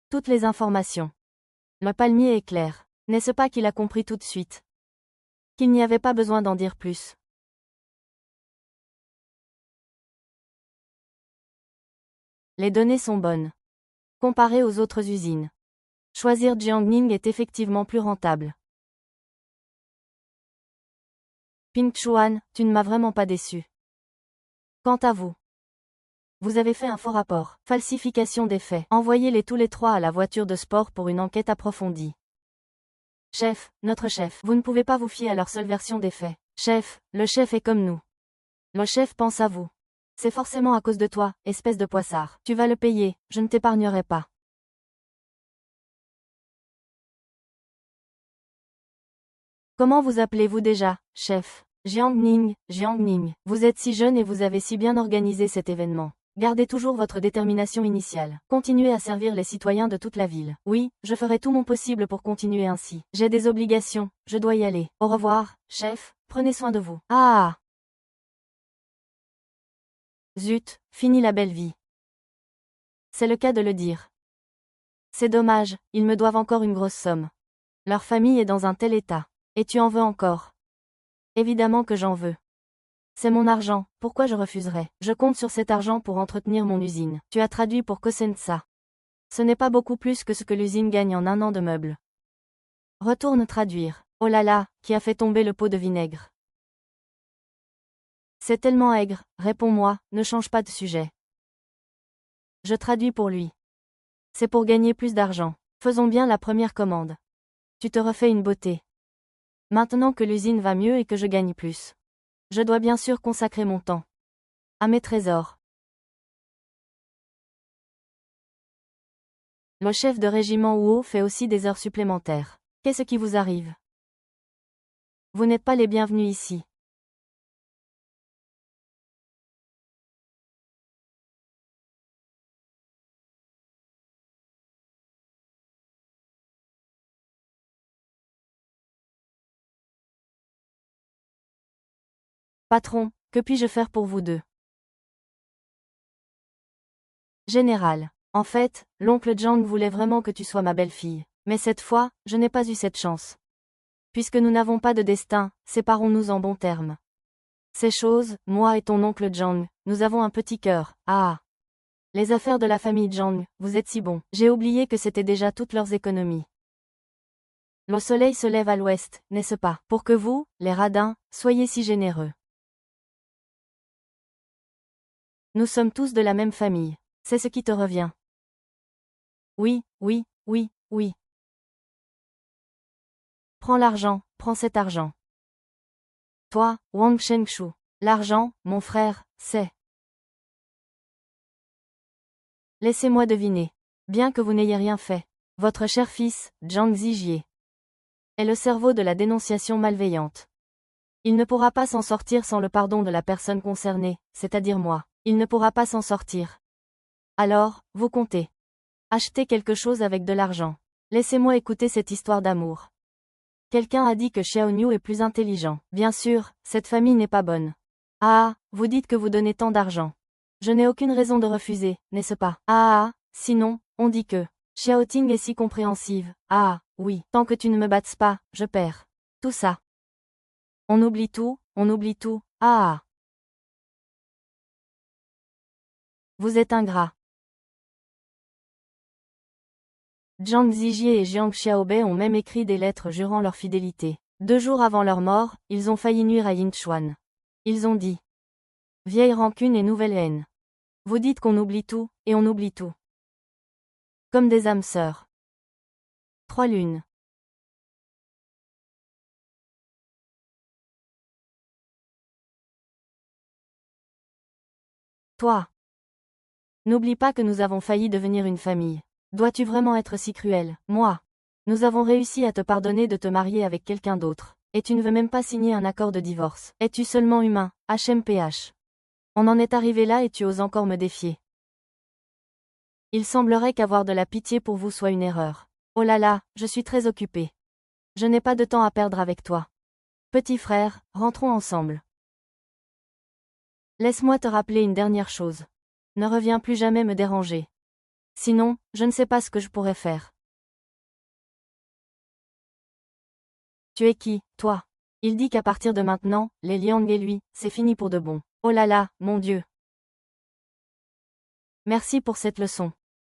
Toutes les informations. Le palmier est clair. N'est-ce pas qu'il a compris tout de suite? Qu'il n'y avait pas besoin d'en dire plus. Les données sont bonnes. Comparées aux autres usines. Choisir Jiangning est effectivement plus rentable. Ping Chuan, tu ne m'as vraiment pas déçu. Quant à vous. Vous avez fait un faux rapport. Falsification des faits. Envoyez-les tous les trois à la voiture de sport pour une enquête approfondie. Chef, notre chef, vous ne pouvez pas vous fier à leur seule version des faits. Chef, le chef est comme nous. Le chef pense à vous. C'est forcément à cause de toi, espèce de poissard. Tu vas le payer, je ne t'épargnerai pas. Comment vous appelez-vous déjà, chef? Jiang Ning. Vous êtes si jeune et vous avez si bien organisé cet événement. Gardez toujours votre détermination initiale. Continuez à servir les citoyens de toute la ville. Oui, je ferai tout mon possible pour continuer ainsi. J'ai des obligations, je dois y aller. Au revoir, chef, prenez soin de vous. Ah! Zut, fini la belle vie. C'est le cas de le dire. C'est dommage, ils me doivent encore une grosse somme. Leur famille est dans un tel état. Et tu en veux encore? Évidemment que j'en veux. C'est mon argent, pourquoi je refuserais? Je compte sur cet argent pour entretenir mon usine. Tu as traduit pour Cosenza. Ce n'est pas beaucoup plus que ce que l'usine gagne en un an de meubles. Retourne traduire. Oh là là, qui a fait tomber le pot de vinaigre? C'est tellement aigre, réponds-moi, ne change pas de sujet. Je traduis pour lui. C'est pour gagner plus d'argent. Faisons bien la première commande. Tu te refais une beauté. Maintenant que l'usine va mieux et que je gagne plus. Je dois bien sûr consacrer mon temps à mes trésors. Le chef de régiment Wu fait aussi des heures supplémentaires. Qu'est-ce qui vous arrive? Vous n'êtes pas les bienvenus ici. Patron, que puis-je faire pour vous deux? Général. En fait, l'oncle Zhang voulait vraiment que tu sois ma belle-fille. Mais cette fois, je n'ai pas eu cette chance. Puisque nous n'avons pas de destin, séparons-nous en bons termes. Ces choses, moi et ton oncle Zhang, nous avons un petit cœur. Ah. Les affaires de la famille Zhang, vous êtes si bons. J'ai oublié que c'était déjà toutes leurs économies. Le soleil se lève à l'ouest, n'est-ce pas? Pour que vous, les radins, soyez si généreux. Nous sommes tous de la même famille. C'est ce qui te revient. Oui, oui, oui, oui. Prends l'argent, prends cet argent. Toi, Wang Shengshu. L'argent, mon frère, c'est... Laissez-moi deviner. Bien que vous n'ayez rien fait. Votre cher fils, Zhang Zijie, est le cerveau de la dénonciation malveillante. Il ne pourra pas s'en sortir sans le pardon de la personne concernée, c'est-à-dire moi. Il ne pourra pas s'en sortir. Alors, vous comptez. Achetez quelque chose avec de l'argent. Laissez-moi écouter cette histoire d'amour. Quelqu'un a dit que Xiaoniu est plus intelligent. Bien sûr, cette famille n'est pas bonne. Ah, vous dites que vous donnez tant d'argent. Je n'ai aucune raison de refuser, n'est-ce pas? Ah, sinon, on dit que Xiaoting est si compréhensive. Ah, oui, tant que tu ne me battes pas, je perds. Tout ça. On oublie tout, on oublie tout. Ah. Vous êtes ingrat. Zhang Zijie et Jiang Xiaobei ont même écrit des lettres jurant leur fidélité. 2 jours avant leur mort, ils ont failli nuire à Yin Chuan. Ils ont dit: vieille rancune et nouvelle haine. Vous dites qu'on oublie tout, et on oublie tout. Comme des âmes sœurs. 3 lunes. Toi. N'oublie pas que nous avons failli devenir une famille. Dois-tu vraiment être si cruel? Moi. Nous avons réussi à te pardonner de te marier avec quelqu'un d'autre. Et tu ne veux même pas signer un accord de divorce. Es-tu seulement humain? HMPH. On en est arrivé là et tu oses encore me défier. Il semblerait qu'avoir de la pitié pour vous soit une erreur. Oh là là, je suis très occupée. Je n'ai pas de temps à perdre avec toi. Petit frère, rentrons ensemble. Laisse-moi te rappeler une dernière chose. Ne reviens plus jamais me déranger. Sinon, je ne sais pas ce que je pourrais faire. Tu es qui, toi? Il dit qu'à partir de maintenant, les Liang et lui, c'est fini pour de bon. Oh là là, mon Dieu. Merci pour cette leçon.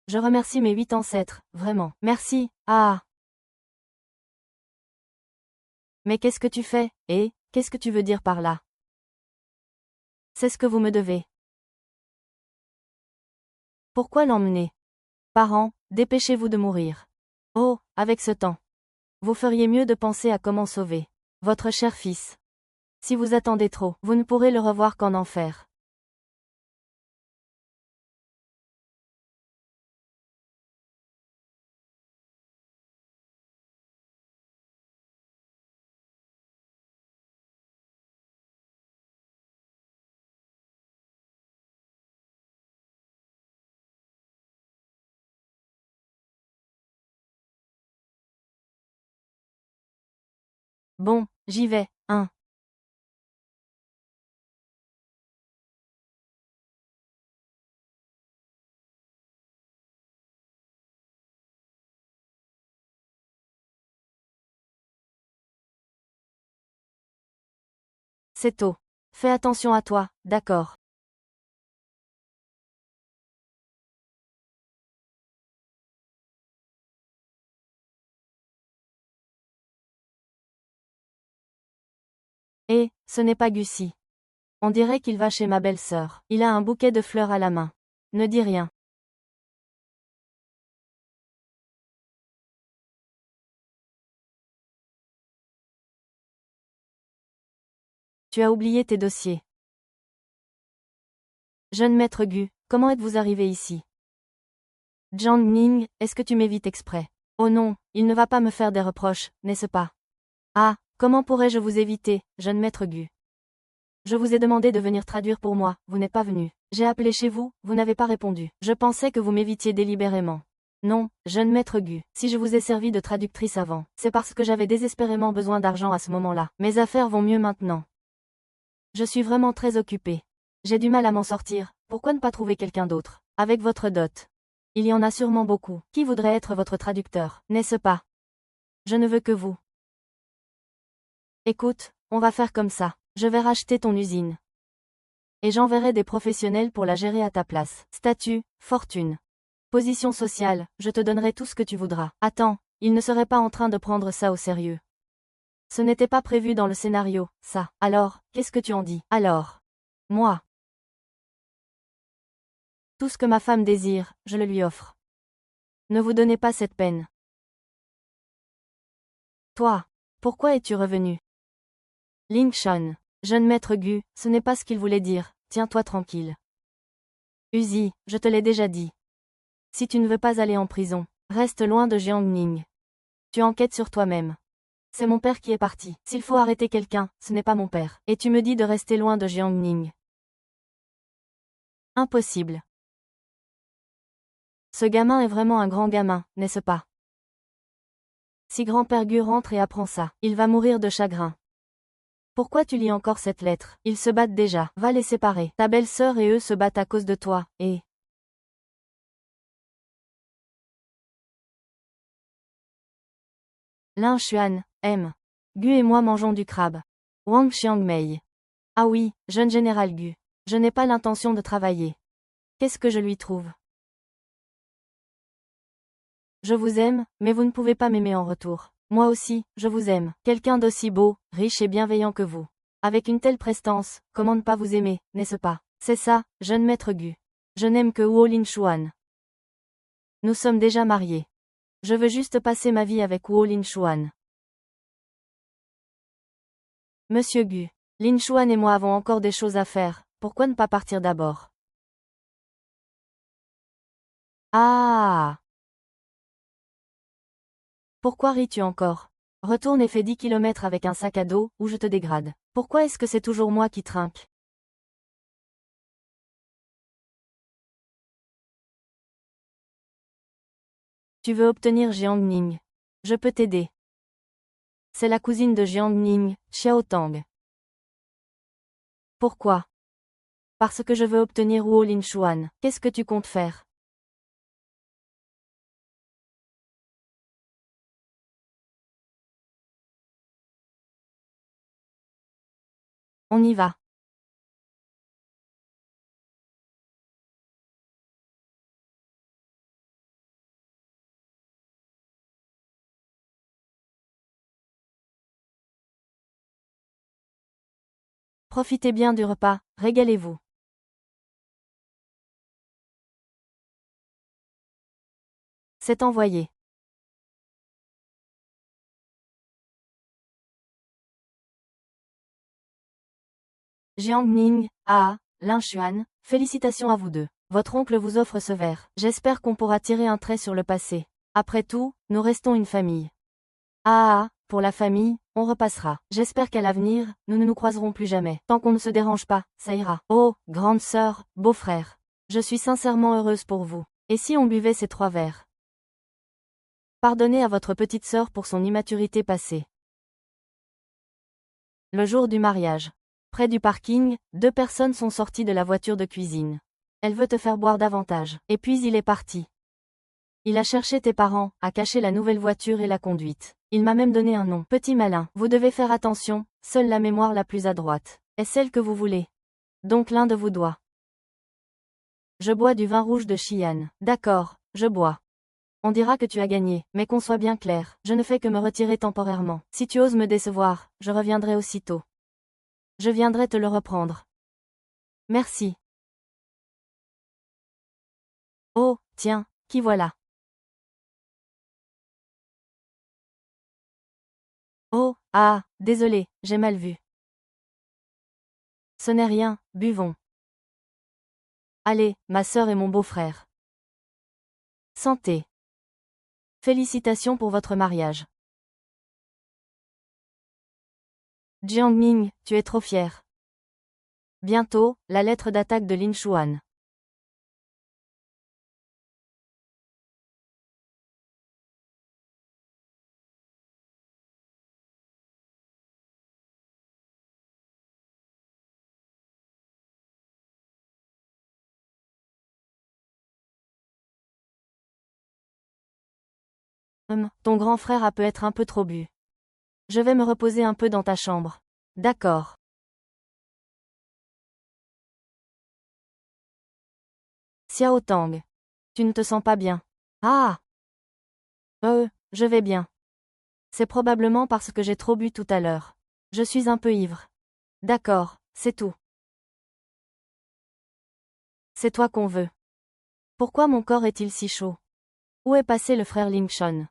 Je remercie mes 8 ancêtres, vraiment. Merci, ah. Mais qu'est-ce que tu fais, et, qu'est-ce que tu veux dire par là? C'est ce que vous me devez. Pourquoi l'emmener? Parents, dépêchez-vous de mourir. Oh, avec ce temps. Vous feriez mieux de penser à comment sauver votre cher fils. Si vous attendez trop, vous ne pourrez le revoir qu'en enfer. Bon, j'y vais, hein. C'est tôt. Fais attention à toi, d'accord. Et, ce n'est pas Gussie. On dirait qu'il va chez ma belle-sœur. Il a un bouquet de fleurs à la main. Ne dis rien. Tu as oublié tes dossiers. Jeune maître Gu, comment êtes-vous arrivé ici? Jiang Ning, est-ce que tu m'évites exprès? Oh non, il ne va pas me faire des reproches, n'est-ce pas? Ah, comment pourrais-je vous éviter, jeune maître Gu? Je vous ai demandé de venir traduire pour moi, vous n'êtes pas venu. J'ai appelé chez vous, vous n'avez pas répondu. Je pensais que vous m'évitiez délibérément. Non, jeune maître Gu, si je vous ai servi de traductrice avant, c'est parce que j'avais désespérément besoin d'argent à ce moment-là. Mes affaires vont mieux maintenant. Je suis vraiment très occupée. J'ai du mal à m'en sortir, pourquoi ne pas trouver quelqu'un d'autre? Avec votre dot. Il y en a sûrement beaucoup. Qui voudrait être votre traducteur, n'est-ce pas? Je ne veux que vous. Écoute, on va faire comme ça. Je vais racheter ton usine. Et j'enverrai des professionnels pour la gérer à ta place. Statut, fortune. Position sociale, je te donnerai tout ce que tu voudras. Attends, il ne serait pas en train de prendre ça au sérieux. Ce n'était pas prévu dans le scénario, ça. Alors, qu'est-ce que tu en dis? Alors. Moi. Tout ce que ma femme désire, je le lui offre. Ne vous donnez pas cette peine. Toi. Pourquoi es-tu revenu? Ling Shan. Jeune maître Gu, ce n'est pas ce qu'il voulait dire, tiens-toi tranquille. Uzi, je te l'ai déjà dit. Si tu ne veux pas aller en prison, reste loin de Jiang Ning. Tu enquêtes sur toi-même. C'est mon père qui est parti. S'il faut arrêter quelqu'un, ce n'est pas mon père. Et tu me dis de rester loin de Jiang Ning. Impossible. Ce gamin est vraiment un grand gamin, n'est-ce pas? Si grand-père Gu rentre et apprend ça, il va mourir de chagrin. Pourquoi tu lis encore cette lettre? Ils se battent déjà, va les séparer. Ta belle-sœur et eux se battent à cause de toi, et... Lin Xuan, M. Gu et moi mangeons du crabe. Wang Xiangmei. Ah oui, jeune général Gu. Je n'ai pas l'intention de travailler. Qu'est-ce que je lui trouve? Je vous aime, mais vous ne pouvez pas m'aimer en retour. Moi aussi, je vous aime. Quelqu'un d'aussi beau, riche et bienveillant que vous. Avec une telle prestance, comment ne pas vous aimer, n'est-ce pas? C'est ça, jeune maître Gu. Je n'aime que Huo Lin Xuan. Nous sommes déjà mariés. Je veux juste passer ma vie avec Huo Lin Xuan. Monsieur Gu. Lin Xuan et moi avons encore des choses à faire, pourquoi ne pas partir d'abord? Ah! Pourquoi ris-tu encore? Retourne et fais 10 kilomètres avec un sac à dos, ou je te dégrade. Pourquoi est-ce que c'est toujours moi qui trinque? Tu veux obtenir Jiang Ning. Je peux t'aider. C'est la cousine de Jiang Ning, Xiao Tang. Pourquoi? Parce que je veux obtenir Huo Lin Xuan. Qu'est-ce que tu comptes faire? On y va. Profitez bien du repas, régalez-vous. C'est envoyé. Jiang Ning, Lin Xuan, félicitations à vous deux. Votre oncle vous offre ce verre. J'espère qu'on pourra tirer un trait sur le passé. Après tout, nous restons une famille. Pour la famille, on repassera. J'espère qu'à l'avenir, nous ne nous croiserons plus jamais. Tant qu'on ne se dérange pas, ça ira. Oh, grande sœur, beau-frère. Je suis sincèrement heureuse pour vous. Et si on buvait ces 3 verres? Pardonnez à votre petite sœur pour son immaturité passée. Le jour du mariage. Près du parking, 2 personnes sont sorties de la voiture de cuisine. Elle veut te faire boire davantage. Et puis il est parti. Il a cherché tes parents, a caché la nouvelle voiture et l'a conduite. Il m'a même donné un nom. Petit malin. Vous devez faire attention, seule la mémoire la plus adroite est celle que vous voulez. Donc l'un de vous doit. Je bois du vin rouge de Xi'an. D'accord, je bois. On dira que tu as gagné, mais qu'on soit bien clair, je ne fais que me retirer temporairement. Si tu oses me décevoir, je reviendrai aussitôt. Je viendrai te le reprendre. Merci. Oh, tiens, qui voilà? Oh, désolé, j'ai mal vu. Ce n'est rien, buvons. Allez, ma sœur et mon beau-frère. Santé. Félicitations pour votre mariage. Jiangning, tu es trop fier. Bientôt, la lettre d'attaque de Lin Xuan. Ton grand frère a peut-être un peu trop bu. Je vais me reposer un peu dans ta chambre. D'accord. Xiao Tang. Tu ne te sens pas bien. Ah! Je vais bien. C'est probablement parce que j'ai trop bu tout à l'heure. Je suis un peu ivre. D'accord, c'est tout. C'est toi qu'on veut. Pourquoi mon corps est-il si chaud? Où est passé le frère Ling Shon?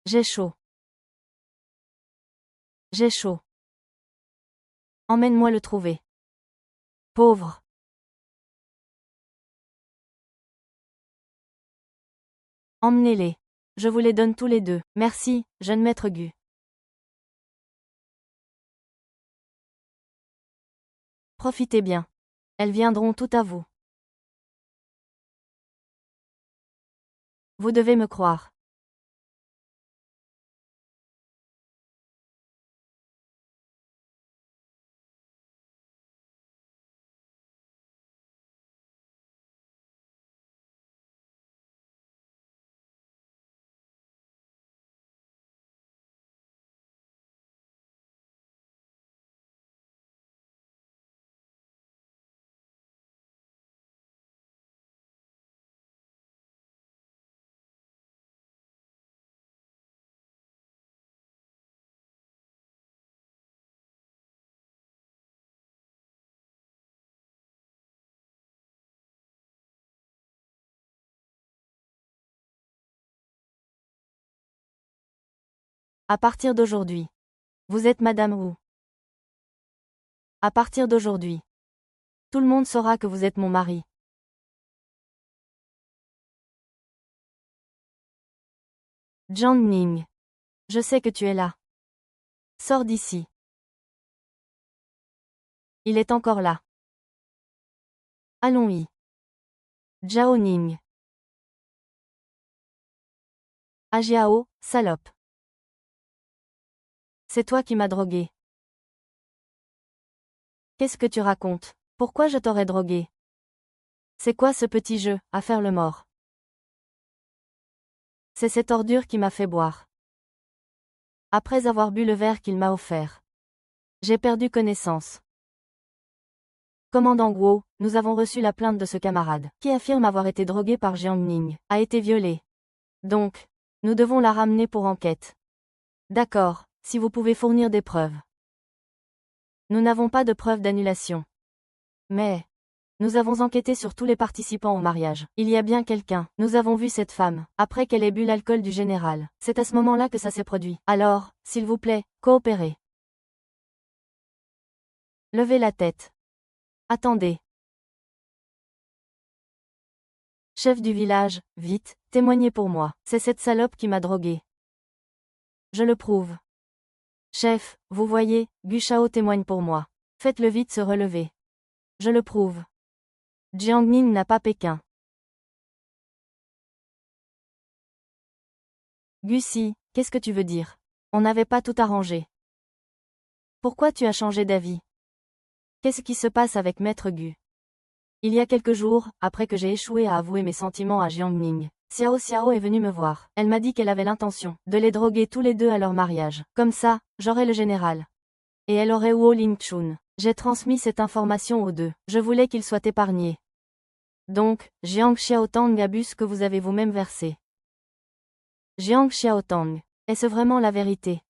J'ai chaud. J'ai chaud. Emmène-moi le trouver. Pauvre. Emmenez-les. Je vous les donne tous les deux. Merci, jeune maître Gu. Profitez bien. Elles viendront toutes à vous. Vous devez me croire. À partir d'aujourd'hui. Vous êtes Madame Wu. À partir d'aujourd'hui. Tout le monde saura que vous êtes mon mari. Jiang Ning. Je sais que tu es là. Sors d'ici. Il est encore là. Allons-y. Jiao Ning. Ajiao, salope. C'est toi qui m'as drogué. Qu'est-ce que tu racontes? Pourquoi je t'aurais drogué? C'est quoi ce petit jeu, à faire le mort? C'est cette ordure qui m'a fait boire. Après avoir bu le verre qu'il m'a offert. J'ai perdu connaissance. Commandant Guo, nous avons reçu la plainte de ce camarade, qui affirme avoir été drogué par Jiang Ning, a été violé. Donc, nous devons la ramener pour enquête. D'accord, si vous pouvez fournir des preuves. Nous n'avons pas de preuves d'annulation. Mais, nous avons enquêté sur tous les participants au mariage. Il y a bien quelqu'un. Nous avons vu cette femme, après qu'elle ait bu l'alcool du général. C'est à ce moment-là que ça s'est produit. Alors, s'il vous plaît, coopérez. Levez la tête. Attendez. Chef du village, vite, témoignez pour moi. C'est cette salope qui m'a drogué. Je le prouve. Chef, vous voyez, Gu Shao témoigne pour moi. Faites-le vite se relever. Je le prouve. Jiang Ning n'a pas Pékin. Gu Si, qu'est-ce que tu veux dire? On n'avait pas tout arrangé. Pourquoi tu as changé d'avis? Qu'est-ce qui se passe avec Maître Gu? Il y a quelques jours, après que j'ai échoué à avouer mes sentiments à Jiang Ning, Xiao Xiao est venue me voir. Elle m'a dit qu'elle avait l'intention de les droguer tous les deux à leur mariage. Comme ça, j'aurais le général. Et elle aurait Wu Lingchun. J'ai transmis cette information aux deux. Je voulais qu'ils soient épargnés. Donc, Jiang Xiaotang abuse que vous avez vous-même versé. Jiang Xiaotang. Est-ce vraiment la vérité?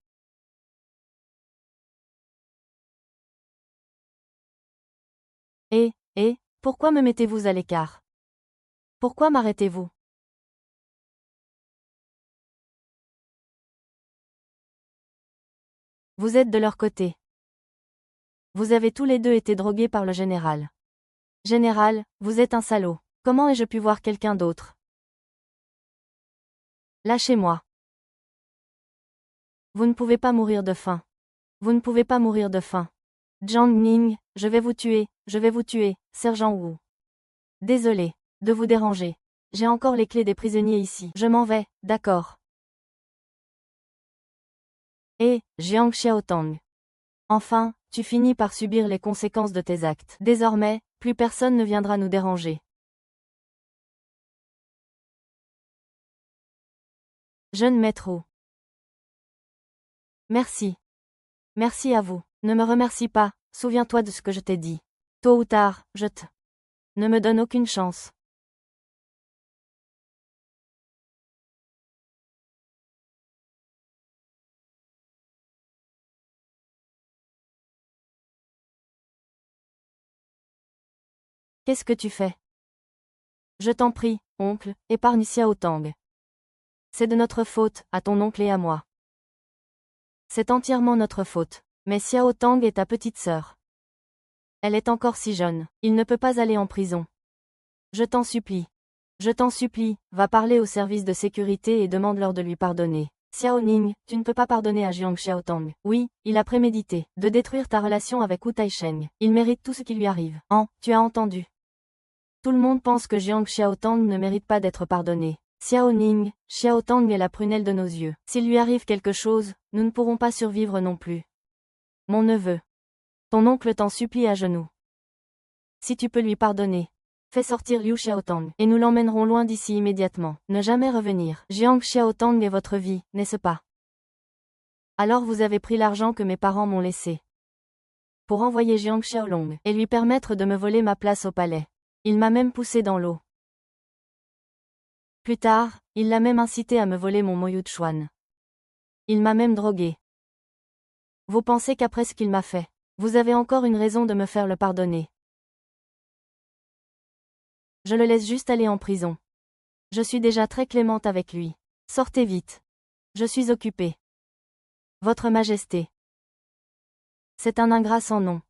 Pourquoi me mettez-vous à l'écart? Pourquoi m'arrêtez-vous? Vous êtes de leur côté. Vous avez tous les deux été drogués par le général. Général, vous êtes un salaud. Comment ai-je pu voir quelqu'un d'autre? Lâchez-moi. Vous ne pouvez pas mourir de faim. Vous ne pouvez pas mourir de faim. Jiang Ning, je vais vous tuer, sergent Wu. Désolé de vous déranger. J'ai encore les clés des prisonniers ici. Je m'en vais, d'accord. Jiang Xiaotang. Enfin, tu finis par subir les conséquences de tes actes. Désormais, plus personne ne viendra nous déranger. Jeune maître Wu. Merci. Merci à vous. Ne me remercie pas, souviens-toi de ce que je t'ai dit. Tôt ou tard, Ne me donne aucune chance. Qu'est-ce que tu fais? Je t'en prie, oncle, épargne Xiao Tang. C'est de notre faute, à ton oncle et à moi. C'est entièrement notre faute. Mais Xiao Tang est ta petite sœur. Elle est encore si jeune. Il ne peut pas aller en prison. Je t'en supplie. Je t'en supplie, va parler au service de sécurité et demande-leur de lui pardonner. Xiao Ning, tu ne peux pas pardonner à Jiang Xiaotang. Oui, il a prémédité de détruire ta relation avec Wu Taisheng. Il mérite tout ce qui lui arrive. Tu as entendu. Tout le monde pense que Jiang Xiaotang ne mérite pas d'être pardonné. Xiao Ning, Xiaotang est la prunelle de nos yeux. S'il lui arrive quelque chose, nous ne pourrons pas survivre non plus. Mon neveu. Ton oncle t'en supplie à genoux. Si tu peux lui pardonner, fais sortir Liu Xiaotang, et nous l'emmènerons loin d'ici immédiatement. Ne jamais revenir. Jiang Xiaotang est votre vie, n'est-ce pas? Alors vous avez pris l'argent que mes parents m'ont laissé pour envoyer Jiang Xiaolong et lui permettre de me voler ma place au palais. Il m'a même poussé dans l'eau. Plus tard, il l'a même incité à me voler mon Moyu Chuan. Il m'a même drogué. Vous pensez qu'après ce qu'il m'a fait, vous avez encore une raison de me faire le pardonner? Je le laisse juste aller en prison. Je suis déjà très clémente avec lui. Sortez vite. Je suis occupée. Votre Majesté. C'est un ingrat sans nom.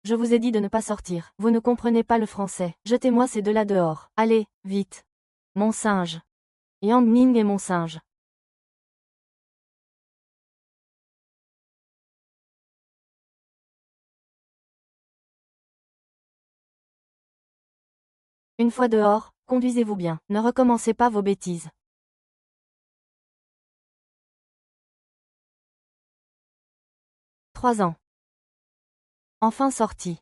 Je vous ai dit de ne pas sortir. Vous ne comprenez pas le français. Jetez-moi ces deux-là dehors. Allez, vite. Mon singe. Yang Ning est mon singe. Une fois dehors, conduisez-vous bien. Ne recommencez pas vos bêtises. 3 ans. Enfin sorti.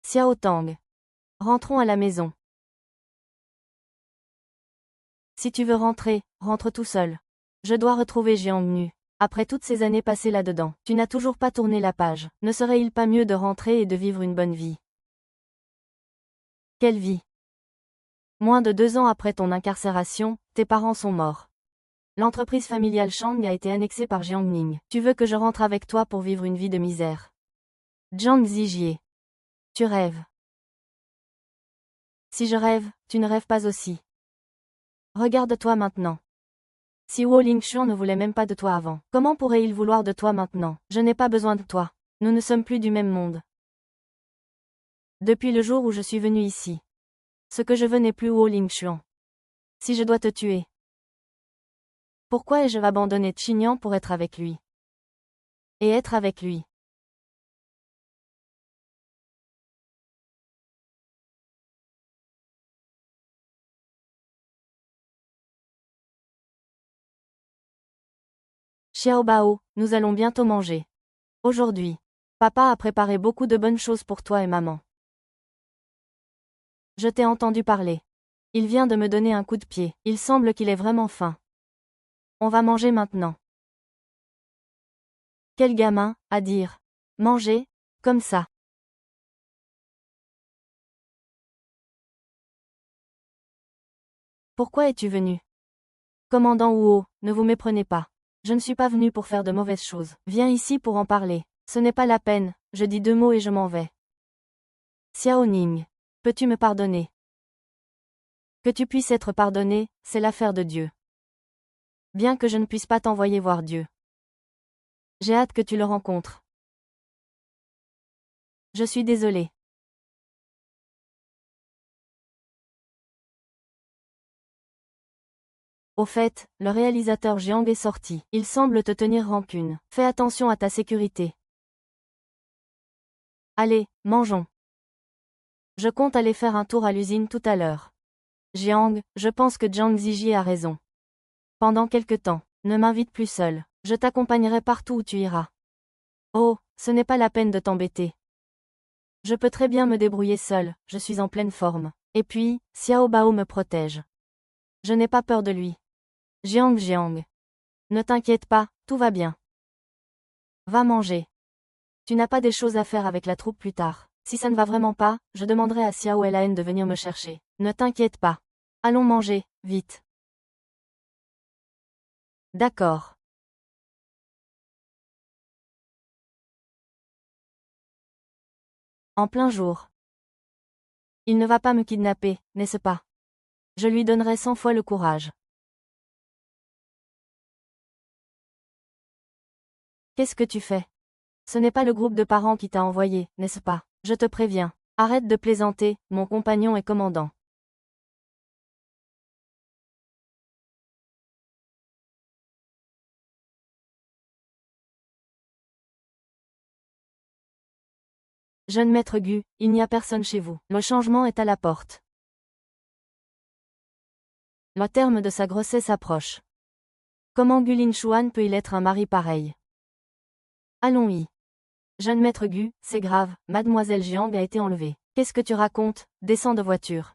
Xiao Tang. Rentrons à la maison. Si tu veux rentrer, rentre tout seul. Je dois retrouver Jiang Nu. Après toutes ces années passées là-dedans, tu n'as toujours pas tourné la page. Ne serait-il pas mieux de rentrer et de vivre une bonne vie? Quelle vie? Moins de 2 ans après ton incarcération, tes parents sont morts. L'entreprise familiale Shang a été annexée par Jiang Ning. Tu veux que je rentre avec toi pour vivre une vie de misère? Jiang Zijie. Tu rêves. Si je rêve, tu ne rêves pas aussi. Regarde-toi maintenant. Si Wu Lingxuan ne voulait même pas de toi avant, comment pourrait-il vouloir de toi maintenant? Je n'ai pas besoin de toi. Nous ne sommes plus du même monde. Depuis le jour où je suis venu ici. Ce que je veux n'est plus Wu Lingxuan. Si je dois te tuer. Pourquoi ai-je abandonné Qinian pour être avec lui? Et être avec lui. Xiao Bao, nous allons bientôt manger. Aujourd'hui. Papa a préparé beaucoup de bonnes choses pour toi et maman. Je t'ai entendu parler. Il vient de me donner un coup de pied. Il semble qu'il ait vraiment faim. On va manger maintenant. Quel gamin, à dire. Manger, comme ça. Pourquoi es-tu venu? Commandant Wu, ne vous méprenez pas. Je ne suis pas venu pour faire de mauvaises choses. Viens ici pour en parler. Ce n'est pas la peine, je dis 2 mots et je m'en vais. Xiao Ning. Peux-tu me pardonner? Que tu puisses être pardonné, c'est l'affaire de Dieu. Bien que je ne puisse pas t'envoyer voir Dieu. J'ai hâte que tu le rencontres. Je suis désolé. Au fait, le réalisateur Jiang est sorti. Il semble te tenir rancune. Fais attention à ta sécurité. Allez, mangeons. Je compte aller faire un tour à l'usine tout à l'heure. Jiang, je pense que Zhang Zijie a raison. Pendant quelque temps, ne m'invite plus seul. Je t'accompagnerai partout où tu iras. Oh, ce n'est pas la peine de t'embêter. Je peux très bien me débrouiller seul, je suis en pleine forme. Et puis, Xiao Bao me protège. Je n'ai pas peur de lui. Jiang. Ne t'inquiète pas, tout va bien. Va manger. Tu n'as pas des choses à faire avec la troupe plus tard. Si ça ne va vraiment pas, je demanderai à Xiao Elaine de venir me chercher. Ne t'inquiète pas. Allons manger, vite. D'accord. En plein jour. Il ne va pas me kidnapper, n'est-ce pas? Je lui donnerai 100 fois le courage. Qu'est-ce que tu fais? Ce n'est pas le groupe de parents qui t'a envoyé, n'est-ce pas? Je te préviens. Arrête de plaisanter, mon compagnon est commandant. Jeune maître Gu, il n'y a personne chez vous. Le changement est à la porte. Le terme de sa grossesse approche. Comment Gu Linshuan peut-il être un mari pareil? Allons-y. Jeune maître Gu, c'est grave, mademoiselle Jiang a été enlevée. Qu'est-ce que tu racontes? Descends de voiture.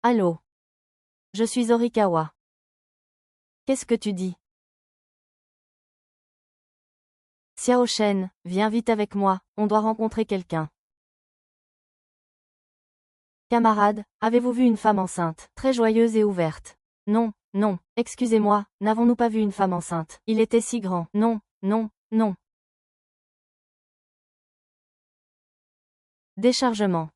Allô? Je suis Orikawa. Qu'est-ce que tu dis? Xiao Shen, viens vite avec moi, on doit rencontrer quelqu'un. Camarade, avez-vous vu une femme enceinte, très joyeuse et ouverte? Non, non, excusez-moi, n'avons-nous pas vu une femme enceinte? Il était si grand. Non, non, non. Déchargement.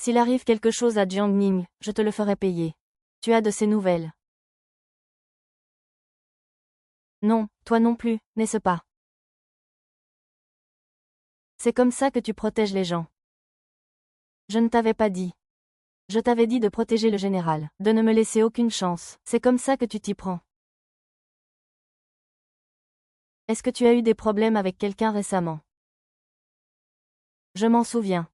S'il arrive quelque chose à Jiangning, je te le ferai payer. Tu as de ses nouvelles? Non, toi non plus, n'est-ce pas? C'est comme ça que tu protèges les gens. Je ne t'avais pas dit. Je t'avais dit de protéger le général, de ne me laisser aucune chance. C'est comme ça que tu t'y prends. Est-ce que tu as eu des problèmes avec quelqu'un récemment? Je m'en souviens.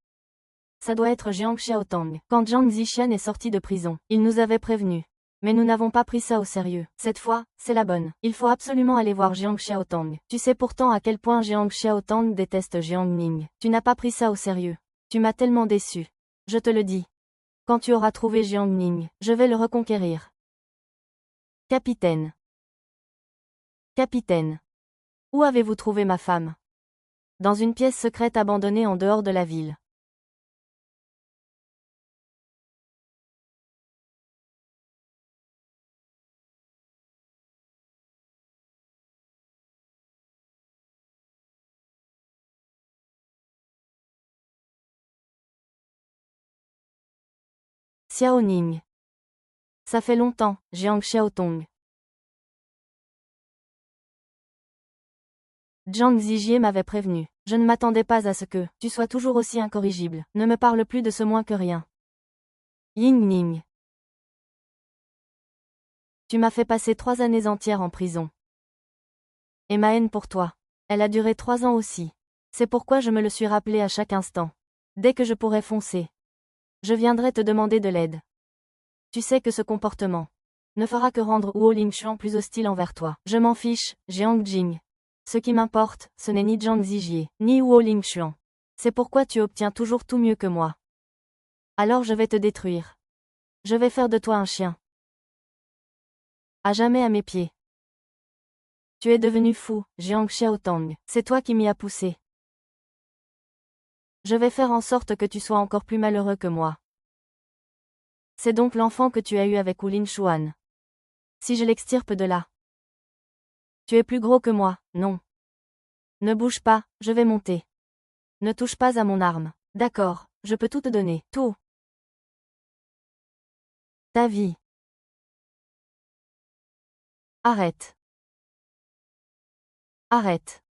Ça doit être Jiang Xiaotong. Quand Zhang Zixian est sorti de prison, il nous avait prévenus. Mais nous n'avons pas pris ça au sérieux. Cette fois, c'est la bonne. Il faut absolument aller voir Jiang Xiaotong. Tu sais pourtant à quel point Jiang Xiaotong déteste Jiang Ning. Tu n'as pas pris ça au sérieux. Tu m'as tellement déçu. Je te le dis. Quand tu auras trouvé Jiang Ning, je vais le reconquérir. Capitaine. Capitaine. Où avez-vous trouvé ma femme? Dans une pièce secrète abandonnée en dehors de la ville. Xiao Ning. Ça fait longtemps, Jiang Xiaotong. Zhang Zijie m'avait prévenu. Je ne m'attendais pas à ce que tu sois toujours aussi incorrigible. Ne me parle plus de ce moins que rien. Ying Ning. Tu m'as fait passer 3 années entières en prison. Et ma haine pour toi. Elle a duré 3 ans aussi. C'est pourquoi je me le suis rappelé à chaque instant. Dès que je pourrai foncer, je viendrai te demander de l'aide. Tu sais que ce comportement ne fera que rendre Huo Lingshuan plus hostile envers toi. Je m'en fiche, Jiang Jing. Ce qui m'importe, ce n'est ni Zhang Zijie, ni Huo Lingshuan. C'est pourquoi tu obtiens toujours tout mieux que moi. Alors je vais te détruire. Je vais faire de toi un chien. À jamais à mes pieds. Tu es devenu fou, Jiang Xiaotong. C'est toi qui m'y as poussé. Je vais faire en sorte que tu sois encore plus malheureux que moi. C'est donc l'enfant que tu as eu avec Wu Linshuan. Si je l'extirpe de là. Tu es plus gros que moi, non. Ne bouge pas, je vais monter. Ne touche pas à mon arme. D'accord, je peux tout te donner. Tout. Ta vie. Arrête. Arrête.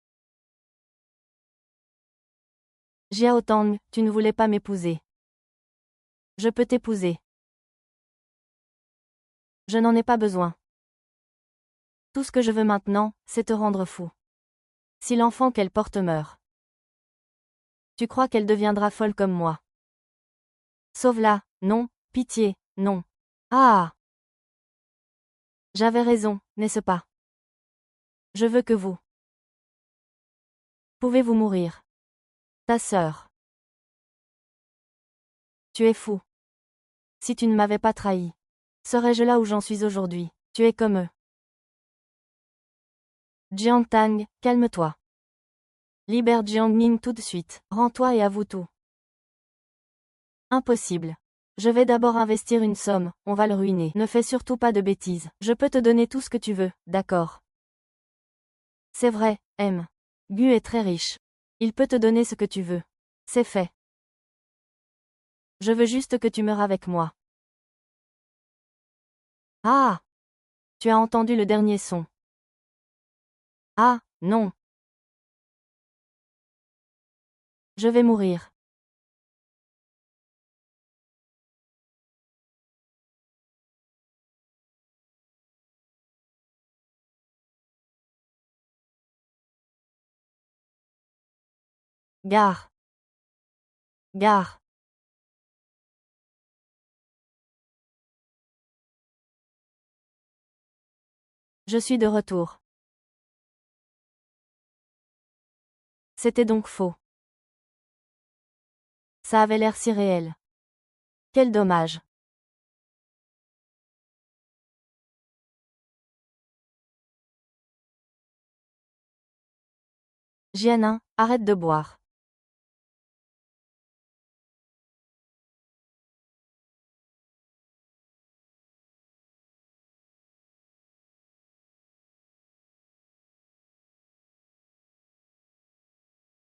Jiao Tang, tu ne voulais pas m'épouser. Je peux t'épouser. Je n'en ai pas besoin. Tout ce que je veux maintenant, c'est te rendre fou. Si l'enfant qu'elle porte meurt, tu crois qu'elle deviendra folle comme moi? Sauve-la, non, pitié, non. Ah! J'avais raison, n'est-ce pas? Je veux que vous. Pouvez-vous mourir? Ta sœur. Tu es fou. Si tu ne m'avais pas trahi, serais-je là où j'en suis aujourd'hui? Tu es comme eux. Jiang Tang, calme-toi. Libère Jiang Ning tout de suite. Rends-toi et avoue tout. Impossible. Je vais d'abord investir une somme, on va le ruiner. Ne fais surtout pas de bêtises. Je peux te donner tout ce que tu veux, d'accord? C'est vrai, M. Gu est très riche. Il peut te donner ce que tu veux. C'est fait. Je veux juste que tu meures avec moi. Ah! Tu as entendu le dernier son. Ah, non. Je vais mourir. Gare. Gare. Je suis de retour. C'était donc faux. Ça avait l'air si réel. Quel dommage. Jianin, arrête de boire.